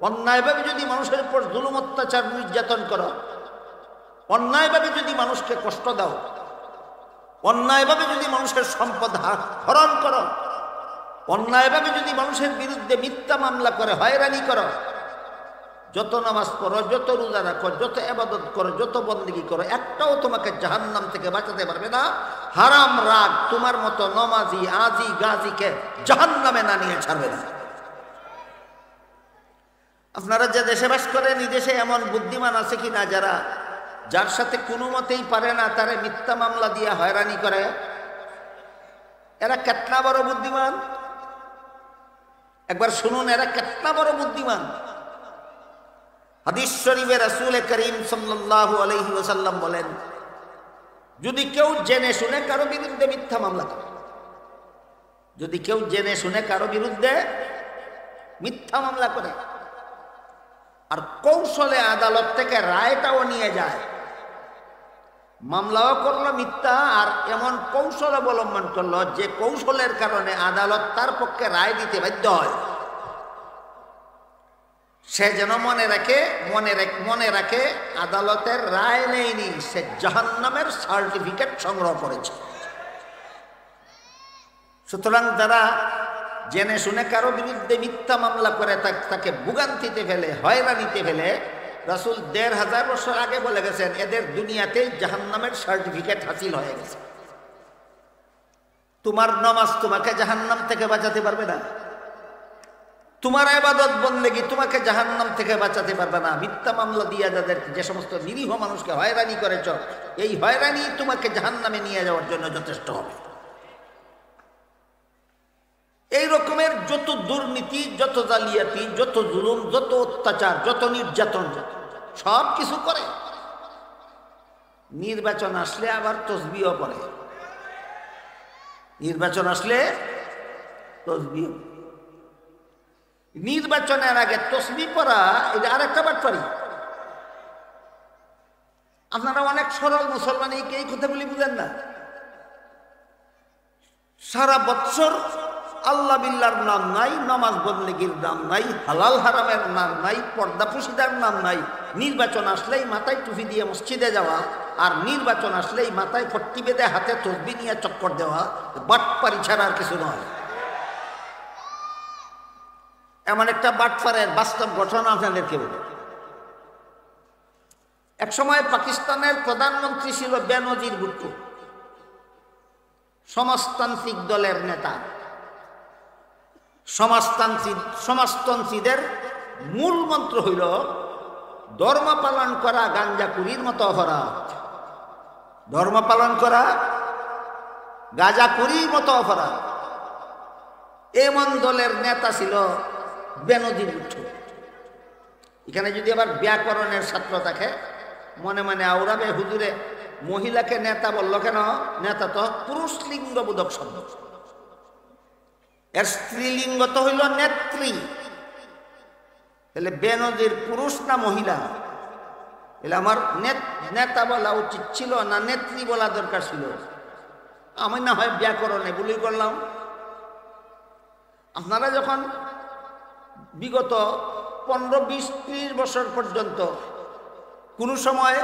অন্যায়ভাবে যদি মানুষের উপর জুলুম অত্যাচার নির্যাতন করো, অন্যায়ভাবে যদি মানুষকে কষ্ট দাও, অন্যায়ভাবে যদি মানুষের সম্পদ হরণ করো, অন্যায়ভাবে যদি মানুষের বিরুদ্ধে মিথ্যা মামলা করে হয়রানি করো, যত নামাজ পড়ো, যত রোজা রাখো, যত ইবাদত করো, যত বন্দেগী করো, একটাও তোমাকে জাহান্নাম থেকে বাঁচাতে পারবে না। হারাম রাগ তোমার মতো নমাজি, আজি, গাজীকে জাহান্নামে না নিয়ে ছাড়বে না। আপনারা যে দেশে বাস করেন, এই দেশে এমন বুদ্ধিমান আছে কিনা যার সাথে কোনো মতেই পারে না তারে মিথ্যা মামলা দিয়ে হয়রানি করে? এরা কেতনা বড় বুদ্ধিমান, একবার শুনুন এরা কেতনা বড় বুদ্ধিমান। হাদিস শরীফে রাসূল করিম সাল্লাল্লাহু আলাইহি ওয়াসাল্লাম বলেন, যদি কেউ জেনে শুনে কারো বিরুদ্ধে মিথ্যা মামলা করে, যদি কেউ জেনে শুনে কারো বিরুদ্ধে মিথ্যা মামলা করে আর কৌশলে আদালত থেকে রায়টাও নিয়ে যায়, মামলাও করলো মিথ্যা আর এমন কৌশল অবলম্বন করলো যে কৌশলের কারণে আদালত তার পক্ষে রায় দিতে বাধ্য হয়, সে যেন মনে রাখে আদালতের রায় নেয়নি, সে জাহান্নামের সার্টিফিকেট সংগ্রহ করেছে। সুতরাং যারা জেনে শুনে কারো বিরুদ্ধে মিথ্যা মামলা করে তাকে ভোগান্তিতে ফেলে, হয়রানিতে ফেলে, রাসূল ১৫০০ বছর আগে বলে গেছেন এদের দুনিয়াতেই জাহান্নামের সার্টিফিকেট হাসিল হয়ে গেছে। তোমার নামাজ তোমাকে জাহান্নাম থেকে বাঁচাতে পারবে না, তোমার ইবাদত বন্দেগী তোমাকে জাহান্নাম থেকে বাঁচাতে পারবে না। মিথ্যা মামলা দিয়ে যে সমস্ত নিরীহ মানুষকে হয়রানি করেছ, এই হয়রানি তোমাকে জাহান্নামে নিয়ে যাওয়ার জন্য যথেষ্ট হবে। এই রকমের যত দুর্নীতি, যত জালিয়াতি, যত জুলুম, যত অত্যাচার, যত নির্যাতন, সব কিছু করে। নির্বাচন আসলে আবার তসবিহ পড়ে, নির্বাচন আসলে তসবিহ। নির্বাচনের আগে তসবিহ পড়া এটা আরেকটা বাটপারি। আপনারা অনেক সরল মুসলমান, এই কথা বলি বুঝেন না। সারা বৎসর আল্লাহ বিল্লাহর নাম নাই, নামাজ বন্দেগীর নাম নাই, হালাল হারামের নাম নাই, পর্দা পুশিদার নাম নাই। নির্বাচন আসলেই মাথায় টুপি দিয়ে মসজিদে যাওয়া আর নির্বাচন আসলেই মাথায় পট্টি বেঁধে হাতে তসবিহ নিয়ে চক্কর দেওয়া, বাটপারি ছাড়া আর কিছু নয়। এমন একটা বাটপারের বাস্তব ঘটনা আপনাদেরকে বলি। এক সময় পাকিস্তানের প্রধানমন্ত্রী ছিল বেনজির ভুট্টো, সমাজতান্ত্রিক দলের নেতা। সমাজতন্ত্রীদের মূল মন্ত্র হইল ধর্ম পালন করা গাঞ্জাকুরির মতো অপরাধ, ধর্ম পালন করা গাঁজাকুরির মতো অপরাধ। এমন দলের নেতা ছিল বেনজির ভুট্টো। এখানে যদি আবার ব্যাকরণের ছাত্র থাকে মনে মনে আওড়াবে, হুজুরে মহিলাকে নেতা বললো কেন? নেতা তো পুরুষ লিঙ্গবোধক শব্দ, এর স্ত্রীলিঙ্গ তো হইল নেত্রী। তাহলে বেনজির পুরুষ না মহিলা? তাহলে আমার নেতা বলা উচিত ছিল না নেত্রী বলা দরকার ছিল? আমি না হয় ব্যাকরণে ভুল করলাম। আপনারা যখন বিগত 15, 20, 30 বছর পর্যন্ত কোনো সময়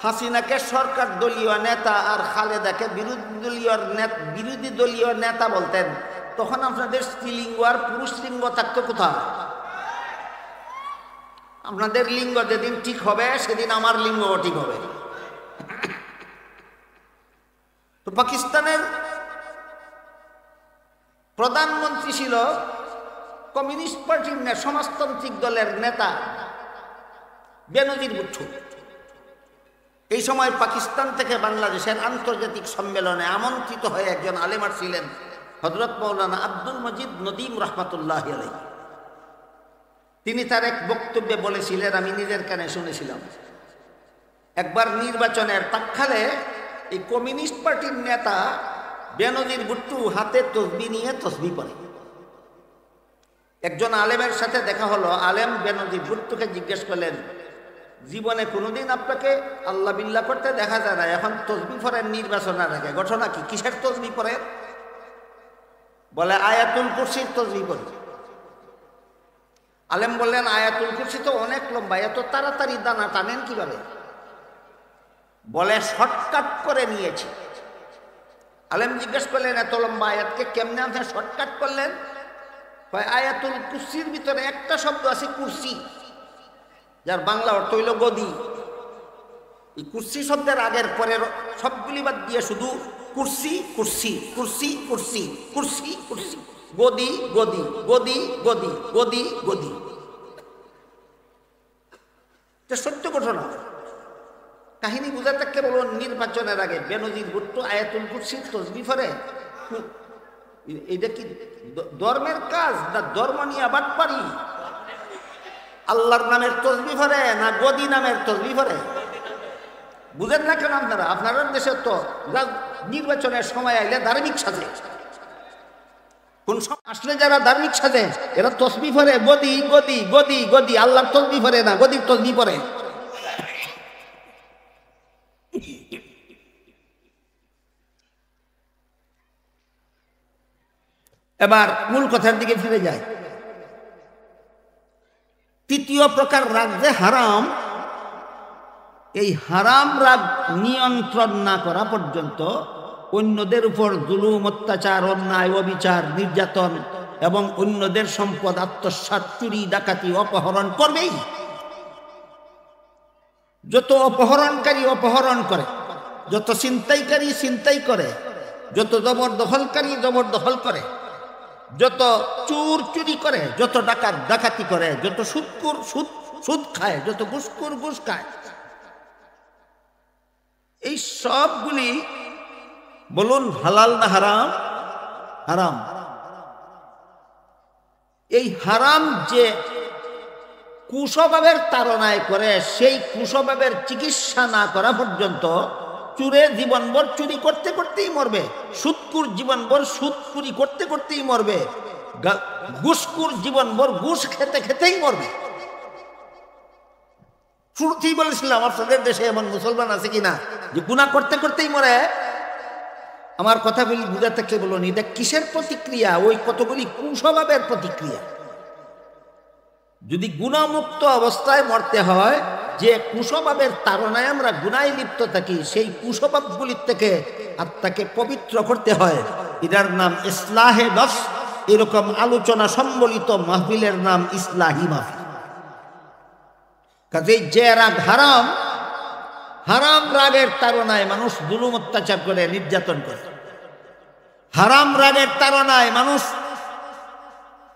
হাসিনাকে সরকার দলীয় নেতা আর খালেদাকে বিরোধী দলীয় নেতা বলতেন, তখন আপনাদের স্ত্রীলিঙ্গ আর পুরুষ লিঙ্গ থাকতো কোথায়? আপনাদের লিঙ্গ যেদিন ঠিক হবে সেদিন আমার লিঙ্গও ঠিক হবে। তো পাকিস্তানের প্রধানমন্ত্রী ছিল কমিউনিস্ট পার্টির সমাজতান্ত্রিক দলের নেতা বেনজির ভুট্টো। এই সময় পাকিস্তান থেকে বাংলাদেশের আন্তর্জাতিক সম্মেলনে আমন্ত্রিত হয়ে একজন আলেম ছিলেন হযরত মাওলানা আব্দুল মজিদ নদীম রহমাতুল্লাহি আলাইহি। তিনি তার এক বক্তব্যে বলেছিলেন, আমি নিজের কানে শুনেছিলাম, একবার নির্বাচনের প্রাক্কালে এই কমিউনিস্ট পার্টির নেতা বেনজির ভুট্টো হাতে তসবিহ নিয়ে তসবিহ পড়ে। একজন আলেমের সাথে দেখা হলো। আলেম বেনজির ভুট্টোকে জিজ্ঞেস করলেন, জীবনে কোনোদিন আপনাকে আল্লাহ বিল্লাহ করতে দেখা যায় না, এখন তসবিহ পড়েন নির্বাচনের আগে, ঘটনা কি? কিসের তসবিহ পড়েন? বলে আয়াতুল কুরসির তসবিহ পড়ে। আলেম বললেন, আয়াতুল কুরসি তো অনেক লম্বা, এত তাড়াতাড়ি দানা টানেন কিভাবে? বলে শর্টকাট করে নিয়েছি। আলেম জিজ্ঞেস করলেন, এত লম্বা আয়াতকে কেমনে আপনি শর্টকাট করলেন? আয়াতুল কুরসির ভিতরে একটা শব্দ আছে কুরসি, যার বাংলা অর্থ হইল গদি। এই কুরসি শব্দের আগের পরের সবগুলি বাদ দিয়ে শুধু কুরসি কুরসি কুরসি কুরসি কুরসি কুরসি, গদি গদি গদি গদি গদি গদি। এটা সত্য ঘটনা। কাহিনী বুঝাতে কে বলুন, নির্বাচনের আগে বেনজির ভুট্টো আয়াতুল কুরসির তসবিহ পড়ে। এটা কি ধর্মের কাজ না ধর্ম নিয়ে বাটপারি? আল্লাহর নামের তসবিহ পড়ে না গদি নামের তসবিহ পড়ে? বুঝেন না কেন আপনারা? আপনাদের দেশে তো নির্বাচনের সময় আইলে ধার্মিক সাজে, কোন আসলে যারা ধার্মিক সাজে এরা তসবিহ পড়ে গদি গদি গদি গদি, আল্লাহর তসবিহ পড়ে না, গদির তসবিহ পড়ে। এবার মূল কথার দিকে ফিরে যায়। তৃতীয় প্রকার রাগ যে হারাম, এই হারাম রাগ নিয়ন্ত্রণ না করা পর্যন্ত অন্যদের উপর জুলুম, অত্যাচার, অন্যায়, অবিচার, নির্যাতন এবং অন্যদের সম্পদ আত্মসাৎ, চুরি, ডাকাতি, অপহরণ করবেই। যত অপহরণকারী অপহরণ করে, যত ছিনতাইকারী ছিনতাই করে, যত জবরদখলকারী জবরদখল করে, যত চোর চুরি করে, যত ডাকাত ডাকাতি করে, যত সুদখোর সুদ খায়, যত ঘুষখোর ঘুষ খায়, এই সবগুলি বলুন হালাল না হারাম? হারাম। এই হারাম যে কুস্বভাবের তাড়নায় করে, সেই কুস্বভাবের চিকিৎসা না করা পর্যন্ত চুরে জীবনভর চুরি করতে করতেই মরবে, সুদকুর জীবনভর সুদকুরি করতে করতেই মরবে, ঘুষকুর জীবনভর ঘুষ খেতে খেতেই মরবে। শুরুতেই বলেছিলাম আপনাদের দেশে এমন মুসলমান আছে কিনা যে গুনাহ করতে করতেই মরে। আমার কথাগুলি বুঝাতে কে বলুন, এটা কিসের প্রতিক্রিয়া? ওই কতগুলি কুস্বভাবের প্রতিক্রিয়া। যদি গুণামুক্ত অবস্থায় মরতে হয়, যে কুস্বভাবের তাড়নায় আমরা গুনায় লিপ্ত থাকি, সেই কুস্বভাবগুলির থেকে আত্মাকে পবিত্র করতে হয়। এটার নাম ইসলাহে নফস। এরকম আলোচনা সম্বলিত মাহফিলের নাম ইসলাহি মাহফিল। কাজেই যে রাগ হারাম, হারাম রাগের তাড়নায় মানুষ জুলুম অত্যাচার করে, নির্যাতন করে। হারাম রাগের তাড়নায় মানুষ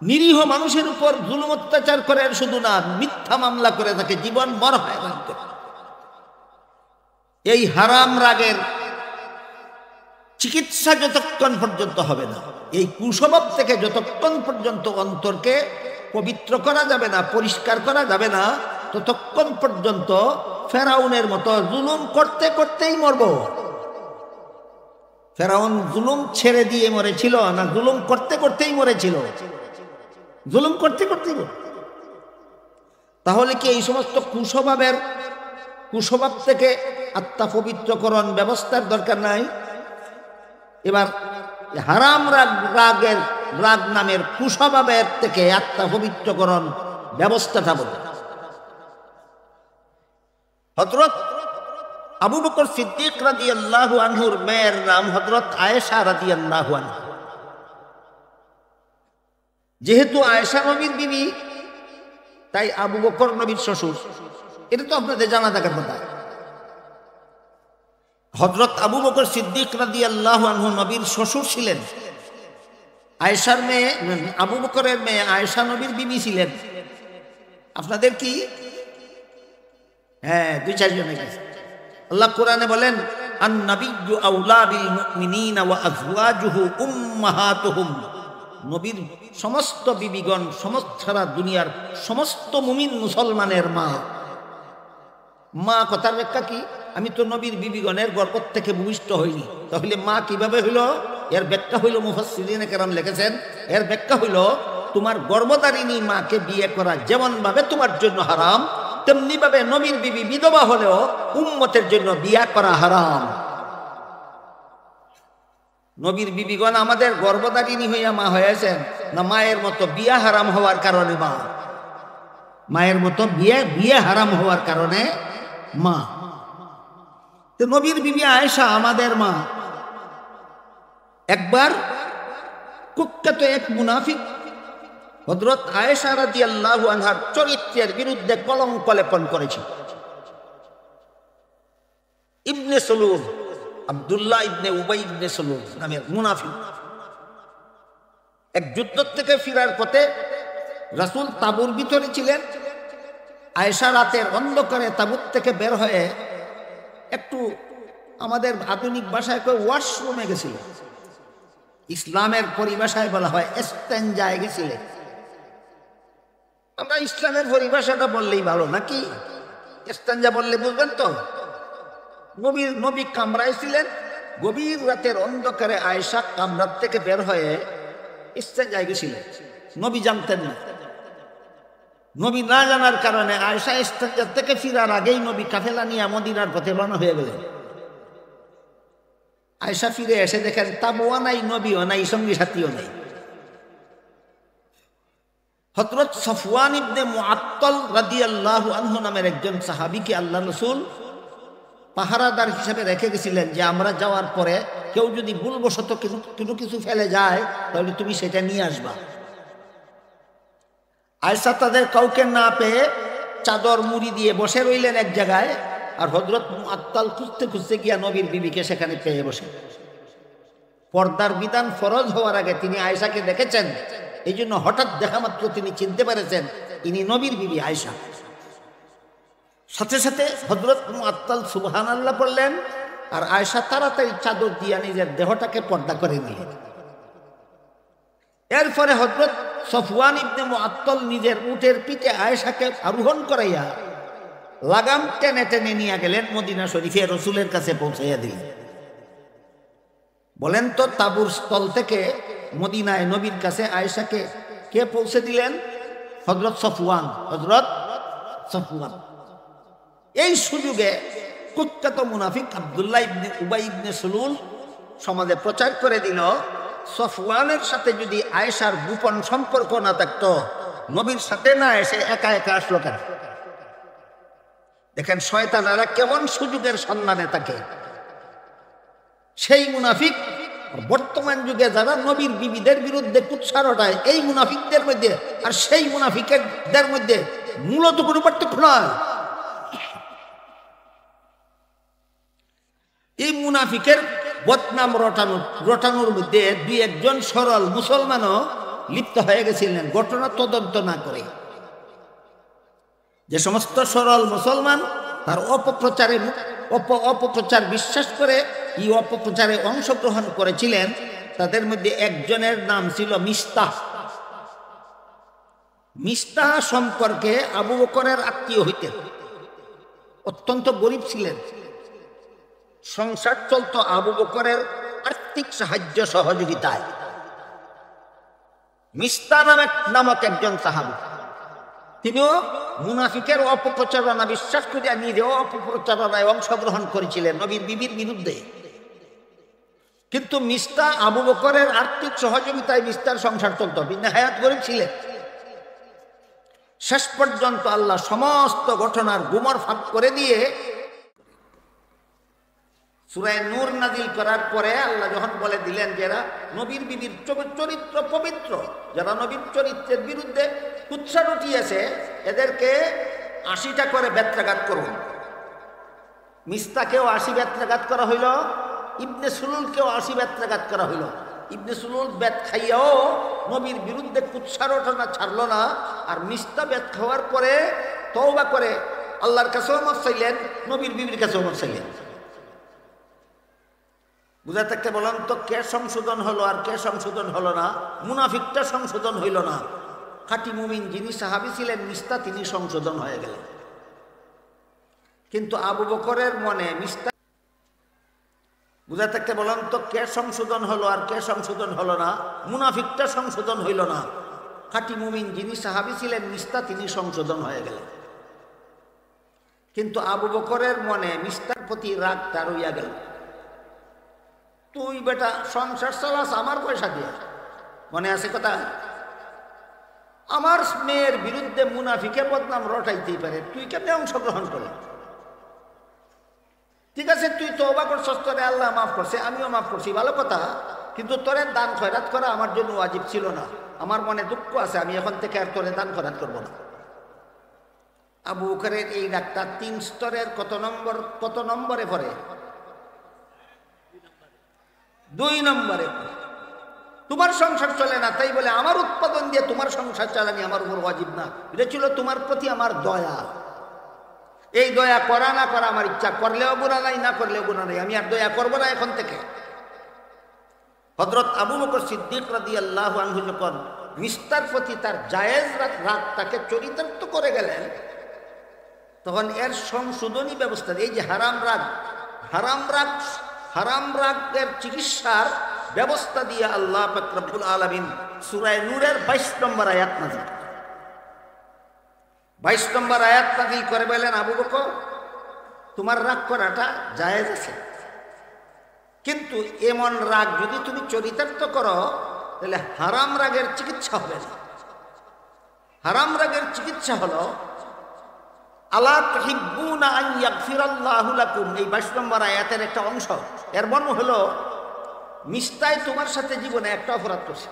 নিরীহ মানুষের উপর জুলুম অত্যাচার করে, শুধু না মিথ্যা মামলা করে থাকে, জীবন ভর হয়। এই হারাম রাগের চিকিৎসা যতক্ষণ পর্যন্ত হবে না, এই কুস্বভাব থেকে যতক্ষণ পর্যন্ত অন্তরকে পবিত্র করা যাবে না, পরিষ্কার করা যাবে না, ততক্ষণ পর্যন্ত ফেরাউনের মতো জুলুম করতে করতেই মরব। ফেরাউন জুলুম ছেড়ে দিয়ে মরেছিল না জুলুম করতে করতেই মরেছিল? জুলুম করতে করতেই। তাহলে কি এই সমস্ত কুস্বভাব থেকে আত্মা পবিত্রকরণ ব্যবস্থার দরকার নাই? এবার হারাম রাগ নামের কুস্বভাবের থেকে আত্মা পবিত্রকরণ ব্যবস্থাটা বলে। হযরত আবু বকর সিদ্দিক রাদিয়াল্লাহু আনহুর মেয়ের নাম হযরত আয়েশা রাদিয়াল্লাহু আনহা। যেহেতু আয়েশা নবীর বিবি, তাই আবু বকর নবীর শ্বশুর। এটা তো আপনাদের জানা থাকার কথা। হযরত আবু বকর সিদ্দিক রাদিয়াল্লাহু আনহু নবীর শ্বশুর ছিলেন। আয়েশার মেয়ে, আবু বকরের মেয়ে আয়েশা নবীর বিবি ছিলেন। আপনাদের কি? হ্যাঁ, 2-4 জনে গেছে। আল্লাহ কোরআনে বলেন, আন-নাবিয়্যু আওলা বিল মুমিনিনা ওয়া আযওয়াজুহু উম্মাহাতুহুম। নবীর সমস্ত বিবিগণ, সমস্ত সারা দুনিয়ার সমস্ত মুমিন মুসলমানের মা। মা কথার ব্যাখ্যা কি? আমি তো নবীর বিবিগণের গর্ভ থেকে ভূমিষ্ঠ হইনি, তাহলে মা কিভাবে হইল? এর ব্যাখ্যা হইল, মুফাসসিরিনে কেরাম লিখেছেন, এর ব্যাখ্যা হইল তোমার গর্ভধারিণী মাকে বিয়ে করা যেমন ভাবে তোমার জন্য হারাম, তেমনি ভাবে নবীর বিবি বিধবা হলেও উম্মতের জন্য বিয়ে করা হারাম। নবীর বিবিগণ আমাদের গর্ভধারিণী হইয়া মা হয়েছেন, না মায়ের মতো বিয়া হারাম হওয়ার কারণে মা? মায়ের মতো বিয়ে হারাম হওয়ার কারণে মা। তো নবীর বিবি আয়েশা আমাদের মা। একবার কুখ্যাত এক মুনাফিক হযরত আয়েশা রাদিয়াল্লাহু আনহার চরিত্রের বিরুদ্ধে কলঙ্ক লেপন করেছে। ইবনে সুলুল, আব্দুল্লাহ ইবনে উবাই ইবনে সুলুল নামের মুনাফিক, এক যুদ্ধ থেকে ফিরার পথে রাসূল তাঁবুর ভিতরে ছিলেন। আয়েশা রাতের অন্ধকারে তাঁবুর থেকে বের হয়ে একটু আমাদের আধুনিক ভাষায় ওয়াশরুমে গেছিল, ইসলামের পরিভাষায় বলা হয় ইস্তেনজায় গেছিলেন। আমরা ইসলামের পরিভাষাটা বললেই ভালো নাকি? ইস্তেনজা বললে বুঝবেন তো? নবী কামরায় ছিলেন, গভীর রাতের অন্ধকারে আয়েশা কামরার থেকে বের হয়ে ইস্তেনজায় গেছিলেন। নবী জানতেন না। নবী না জানার কারণে আয়েশা ইস্তেনজা থেকে ফিরার আগেই নবী কাফেলা নিয়ে মদিনার পথে রওনা হয়ে গেলেন। আয়েশা ফিরে এসে দেখেন তাবুও নাই, নবীও নাই, সঙ্গী সাথীও নেই। হযরত সফওয়ান ইবনে মুআত্তাল রাদিয়াল্লাহু আনহু নামের একজন সাহাবীকে আল্লাহ রাসূল পাহারাদার হিসেবে রেখে গেছিলেন, যে আমরা যাওয়ার পরে কেউ যদি ভুলবশত কোনো কিছু ফেলে যায় তাহলে তুমি সেটা নিয়ে আসবা। আয়েশা তাদের কাউকে না পেয়ে চাদর মুড়ি দিয়ে বসে রইলেন এক জায়গায়, আর হযরত মুআত্তাল খুঁজতে খুঁজতে গিয়া নবীর বিবিকে সেখানে পেয়ে বসে। পর্দার বিধান ফরজ হওয়ার আগে তিনি আয়েশাকে দেখেছেন, এই জন্য হঠাৎ দেখা মাত্র তিনি চিনতে পেরেছেন ইনি নবীর বিবি আয়েশা। সাথে সাথে হযরত মুআত্তাল সুবহানাল্লাহ পড়লেন, আর আয়েশা তাড়াতাড়ি চাদর দিয়া নিজের দেহটাকে পর্দা করে নিলেন। এরপরে হযরত সফওয়ান ইবনে মুআত্তাল নিজের উটের পিঠে আয়েশাকে আরোহণ করাইয়া লাগাম টেনে টেনে নিয়ে গেলেন মদিনা শরীফে, রসুলের কাছে পৌঁছাইয়া দিলেন। বলেন তো, তাবুর স্থল থেকে মদিনায় নবীর কাছে আয়েশাকে কে পৌঁছে দিলেন? হযরত সফওয়ান। এই সুযোগে কুখ্যাত মুনাফিক আব্দুল্লাহ ইবনে উবাই ইবনে সুলুল সমাজে প্রচার করে দিল, সফওয়ানের সাথে যদি আয়েশার গোপন সম্পর্ক না থাকতো, নবীর সাথে না এসে একা একা আসলো কেন? দেখেন শয়তানেরা কেমন সুযোগের সন্ধানে থাকে। সেই মুনাফিক বর্তমান যুগে যারা নবীর বিবিদের বিরুদ্ধে কুৎসা রটায়, এই মুনাফিকদের মধ্যে আর সেই মুনাফিকদের মধ্যে মূলত কোনো পার্থক্য নয়। এই মুনাফিকের বদনাম রটানোর মধ্যে 2-1 সরল মুসলমানও লিপ্ত হয়ে গেছিলেন ঘটনা তদন্ত না করে। যে সমস্ত সরল মুসলমান তার অপপ্রচার বিশ্বাস করে এই অপপ্রচারে অংশগ্রহণ করেছিলেন, তাদের মধ্যে একজনের নাম ছিল মিস্তাহ। মিস্তাহ সম্পর্কে আবু বকরের আত্মীয় হইতেন, অত্যন্ত গরিব ছিলেন। সংসার চলত আবু বকরের আর্থিক সাহায্য সহযোগিতায়। মিস্তাহ নামক একজন সাহাবী, তিনিও মুনাফিকের অপপ্রচারণা বিশ্বাস করিয়া নিজেও অপপ্রচারণায় অংশগ্রহণ করেছিলেন নবীর বিবির বিরুদ্ধে। কিন্তু মিস্তাহ আবু বকরের আর্থিক সহযোগিতায় মিস্তার সংসার চলত, নেহায়াত গরিব ছিলেন। শেষ পর্যন্ত আল্লাহ সমস্ত ঘটনার গুমর ফাঁক করে দিয়ে সূরা নূর নাজিল করার পরে আল্লাহ যখন বলে দিলেন যারা নবীর বিবির চরিত্র পবিত্র, যারা নবীর চরিত্রের বিরুদ্ধে কুৎসা রটিয়েছে, এদেরকে 80টা করে বেত্রাঘাত করুন। মিস্তাকেও 80 বেত্রাঘাত করা হইল, ইবনে সুলুলকেও 80 বেত্রাঘাত করা হইল। ইবনে সুলুল বেত খাইয়াও নবীর বিরুদ্ধে কুৎসারটনা ছাড়ল না, আর মিস্তা বেত খাওয়ার পরে তওবা করে আল্লাহর কাছেও মাফ চাইলেন, নবীর বিবির কাছেও মাফ চাইলেন। বুঝা থাকতে বলেন তো কে সংশোধন হলো আর কে সংশোধন হলো না? মুনাফিকটা সংশোধন হইল না, খাঁটি মুমিন যিনি সাহাবী ছিলেন মিস্তা তিনি সংশোধন হয়ে গেলেন। কিন্তু আবু বকরের মনে মিস্তা, বুঝা থাকতে বলেন তো কে সংশোধন হলো আর কে সংশোধন হলো না? মুনাফিকটা সংশোধন হইল না, খাঁটি মুমিন যিনি সাহাবী ছিলেন মিস্তা তিনি সংশোধন হয়ে গেলেন। কিন্তু আবু বকরের মনে মিস্তার প্রতি রাগটা রইয়া গেল। তুই বেটা সংসার চালাস আমার পয়সা দিয়ে, মনে আছে কথা? আমার মেয়ের বিরুদ্ধে মুনাফিকের বদনাম রটাইতেই পারে, তুই কেমনে অংশগ্রহণ করলি? ঠিক আছে তুই তওবা করছস, তোরে আল্লাহ মাফ করছে, আমিও মাফ করছি, ভালো কথা। কিন্তু তোরে দান খয়রাত করা আমার জন্য ওয়াজিব ছিল না, আমার মনে দুঃখ আছে, আমি এখন থেকে আর তোরে দান খয়রাত করবো না। আবু বকরের এই রাগটা 3 স্তরের কত নম্বরে পড়ে? 2 নম্বরে। তোমার সংসার চলে না তাই বলে আমার উৎপাদন দিয়ে তোমার সংসার চালানি আমার উপর ওয়াজিব না, এটা ছিল তোমার প্রতি আমার দয়া। এই দয়া করা না করা আমার ইচ্ছা, করলেও গুনাহ নাই, না করলেও গুনাহ নাই, আমি আর দয়া করবো না এখন থেকে। হযরত আবু বকর সিদ্দিক রাদিয়াল্লাহু আনহু যখন মিস্তার প্রতি তার জায়েজ রাগটাকে চরিতার্থ করে গেলেন, তখন এর সংশোধনী ব্যবস্থা, এই যে হারাম রাগের চিকিৎসার ব্যবস্থা দিয়ে আল্লাহ পাক রব্বুল আলামিন সূরা নূরের 22 নম্বর আয়াত নাযিল, 22 নম্বর আয়াত নাযিল করে বলেন, আবু বকর তোমার রাগ করাটা জায়েজ আছে, কিন্তু এমন রাগ যদি তুমি চরিতার্থ করো তাহলে হারাম রাগের চিকিৎসা হবে না। হারাম রাগের চিকিৎসা হলো আলা তুহিব্বুনা আন ইয়াগফিরাল্লাহু লাকুম, এই 22 নম্বর আয়াতের একটা অংশ। এর মর্ম হলো মিস্তাই তোমার সাথে জীবনে একটা অপরাধ করছে,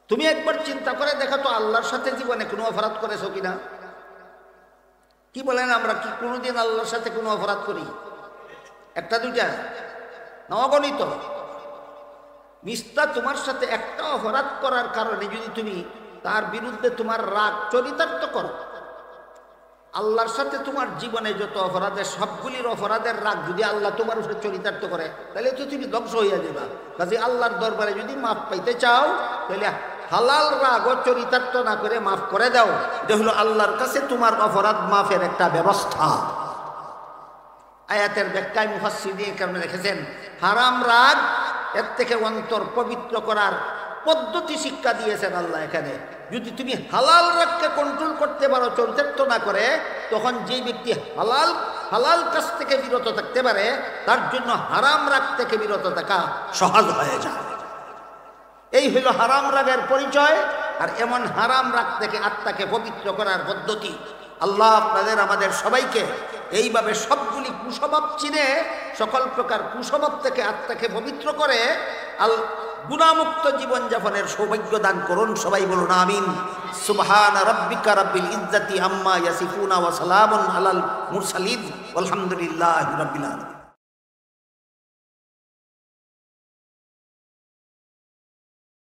তুমি একবার চিন্তা করে দেখো তো আল্লাহর সাথে জীবনে কোনো অপরাধ করেছো কিনা? কি বলেন, আমরা কি কোনোদিন আল্লাহর সাথে কোনো অপরাধ করি? একটা দুইটা না, অগণিত। মিস্তা তোমার সাথে একটা অপরাধ করার কারণে যদি তুমি তার বিরুদ্ধে তোমার রাগ চরিতার্থ করো, আল্লাহর সাথে তোমার জীবনে যত অপরাধের সবগুলির অপরাধের রাগ যদি আল্লাহ তোমার উপরে চরিতার্থ করে তাহলে তো তুমি ধ্বংস হইয়া যাবা। কাজে আল্লাহর দরবারে যদি মাফ পাইতে চাও তাহলে হালাল রাগও চরিতার্থ না করে মাফ করে দাও। এটা হলো আল্লাহর কাছে তোমার অপরাধ মাফের একটা ব্যবস্থা। আয়াতের ব্যাখ্যায় মুফাসসিরিন কেমন লিখেছেন, হারাম রাগ এর থেকে অন্তর পবিত্র করার পদ্ধতি শিক্ষা দিয়েছেন আল্লাহ এখানে। যদি তুমি হালাল রাগকে কন্ট্রোল করতে পারো চরিতার্থ না করে, তখন যে ব্যক্তি হালাল কাজ থেকে বিরত থাকতে পারে তার জন্য হারাম রাগ থেকে বিরত থাকা সহজ হয়ে যায়। এই হলো হারাম রাগের পরিচয়। আর এমন হারাম রাগ থেকে আত্মাকে পবিত্র করার পদ্ধতি। আল্লাহ আপনাদের আমাদের সবাইকে এইভাবে সবগুলি কুস্বভাব চিনে সকল প্রকার কুস্বভাব থেকে আত্মাকে পবিত্র করে গুনাহমুক্ত জীবনযাপনের সৌভাগ্য দান করুন। সবাই বলুন আমিন। সুবহান রাব্বিকা রাব্বিল ইজ্জাতি আম্মা ইয়াসিফুনা ওয়া সালামুন আলাল মুরসালিন ওয়ালহামদুলিল্লাহি রাব্বিল আলামিন।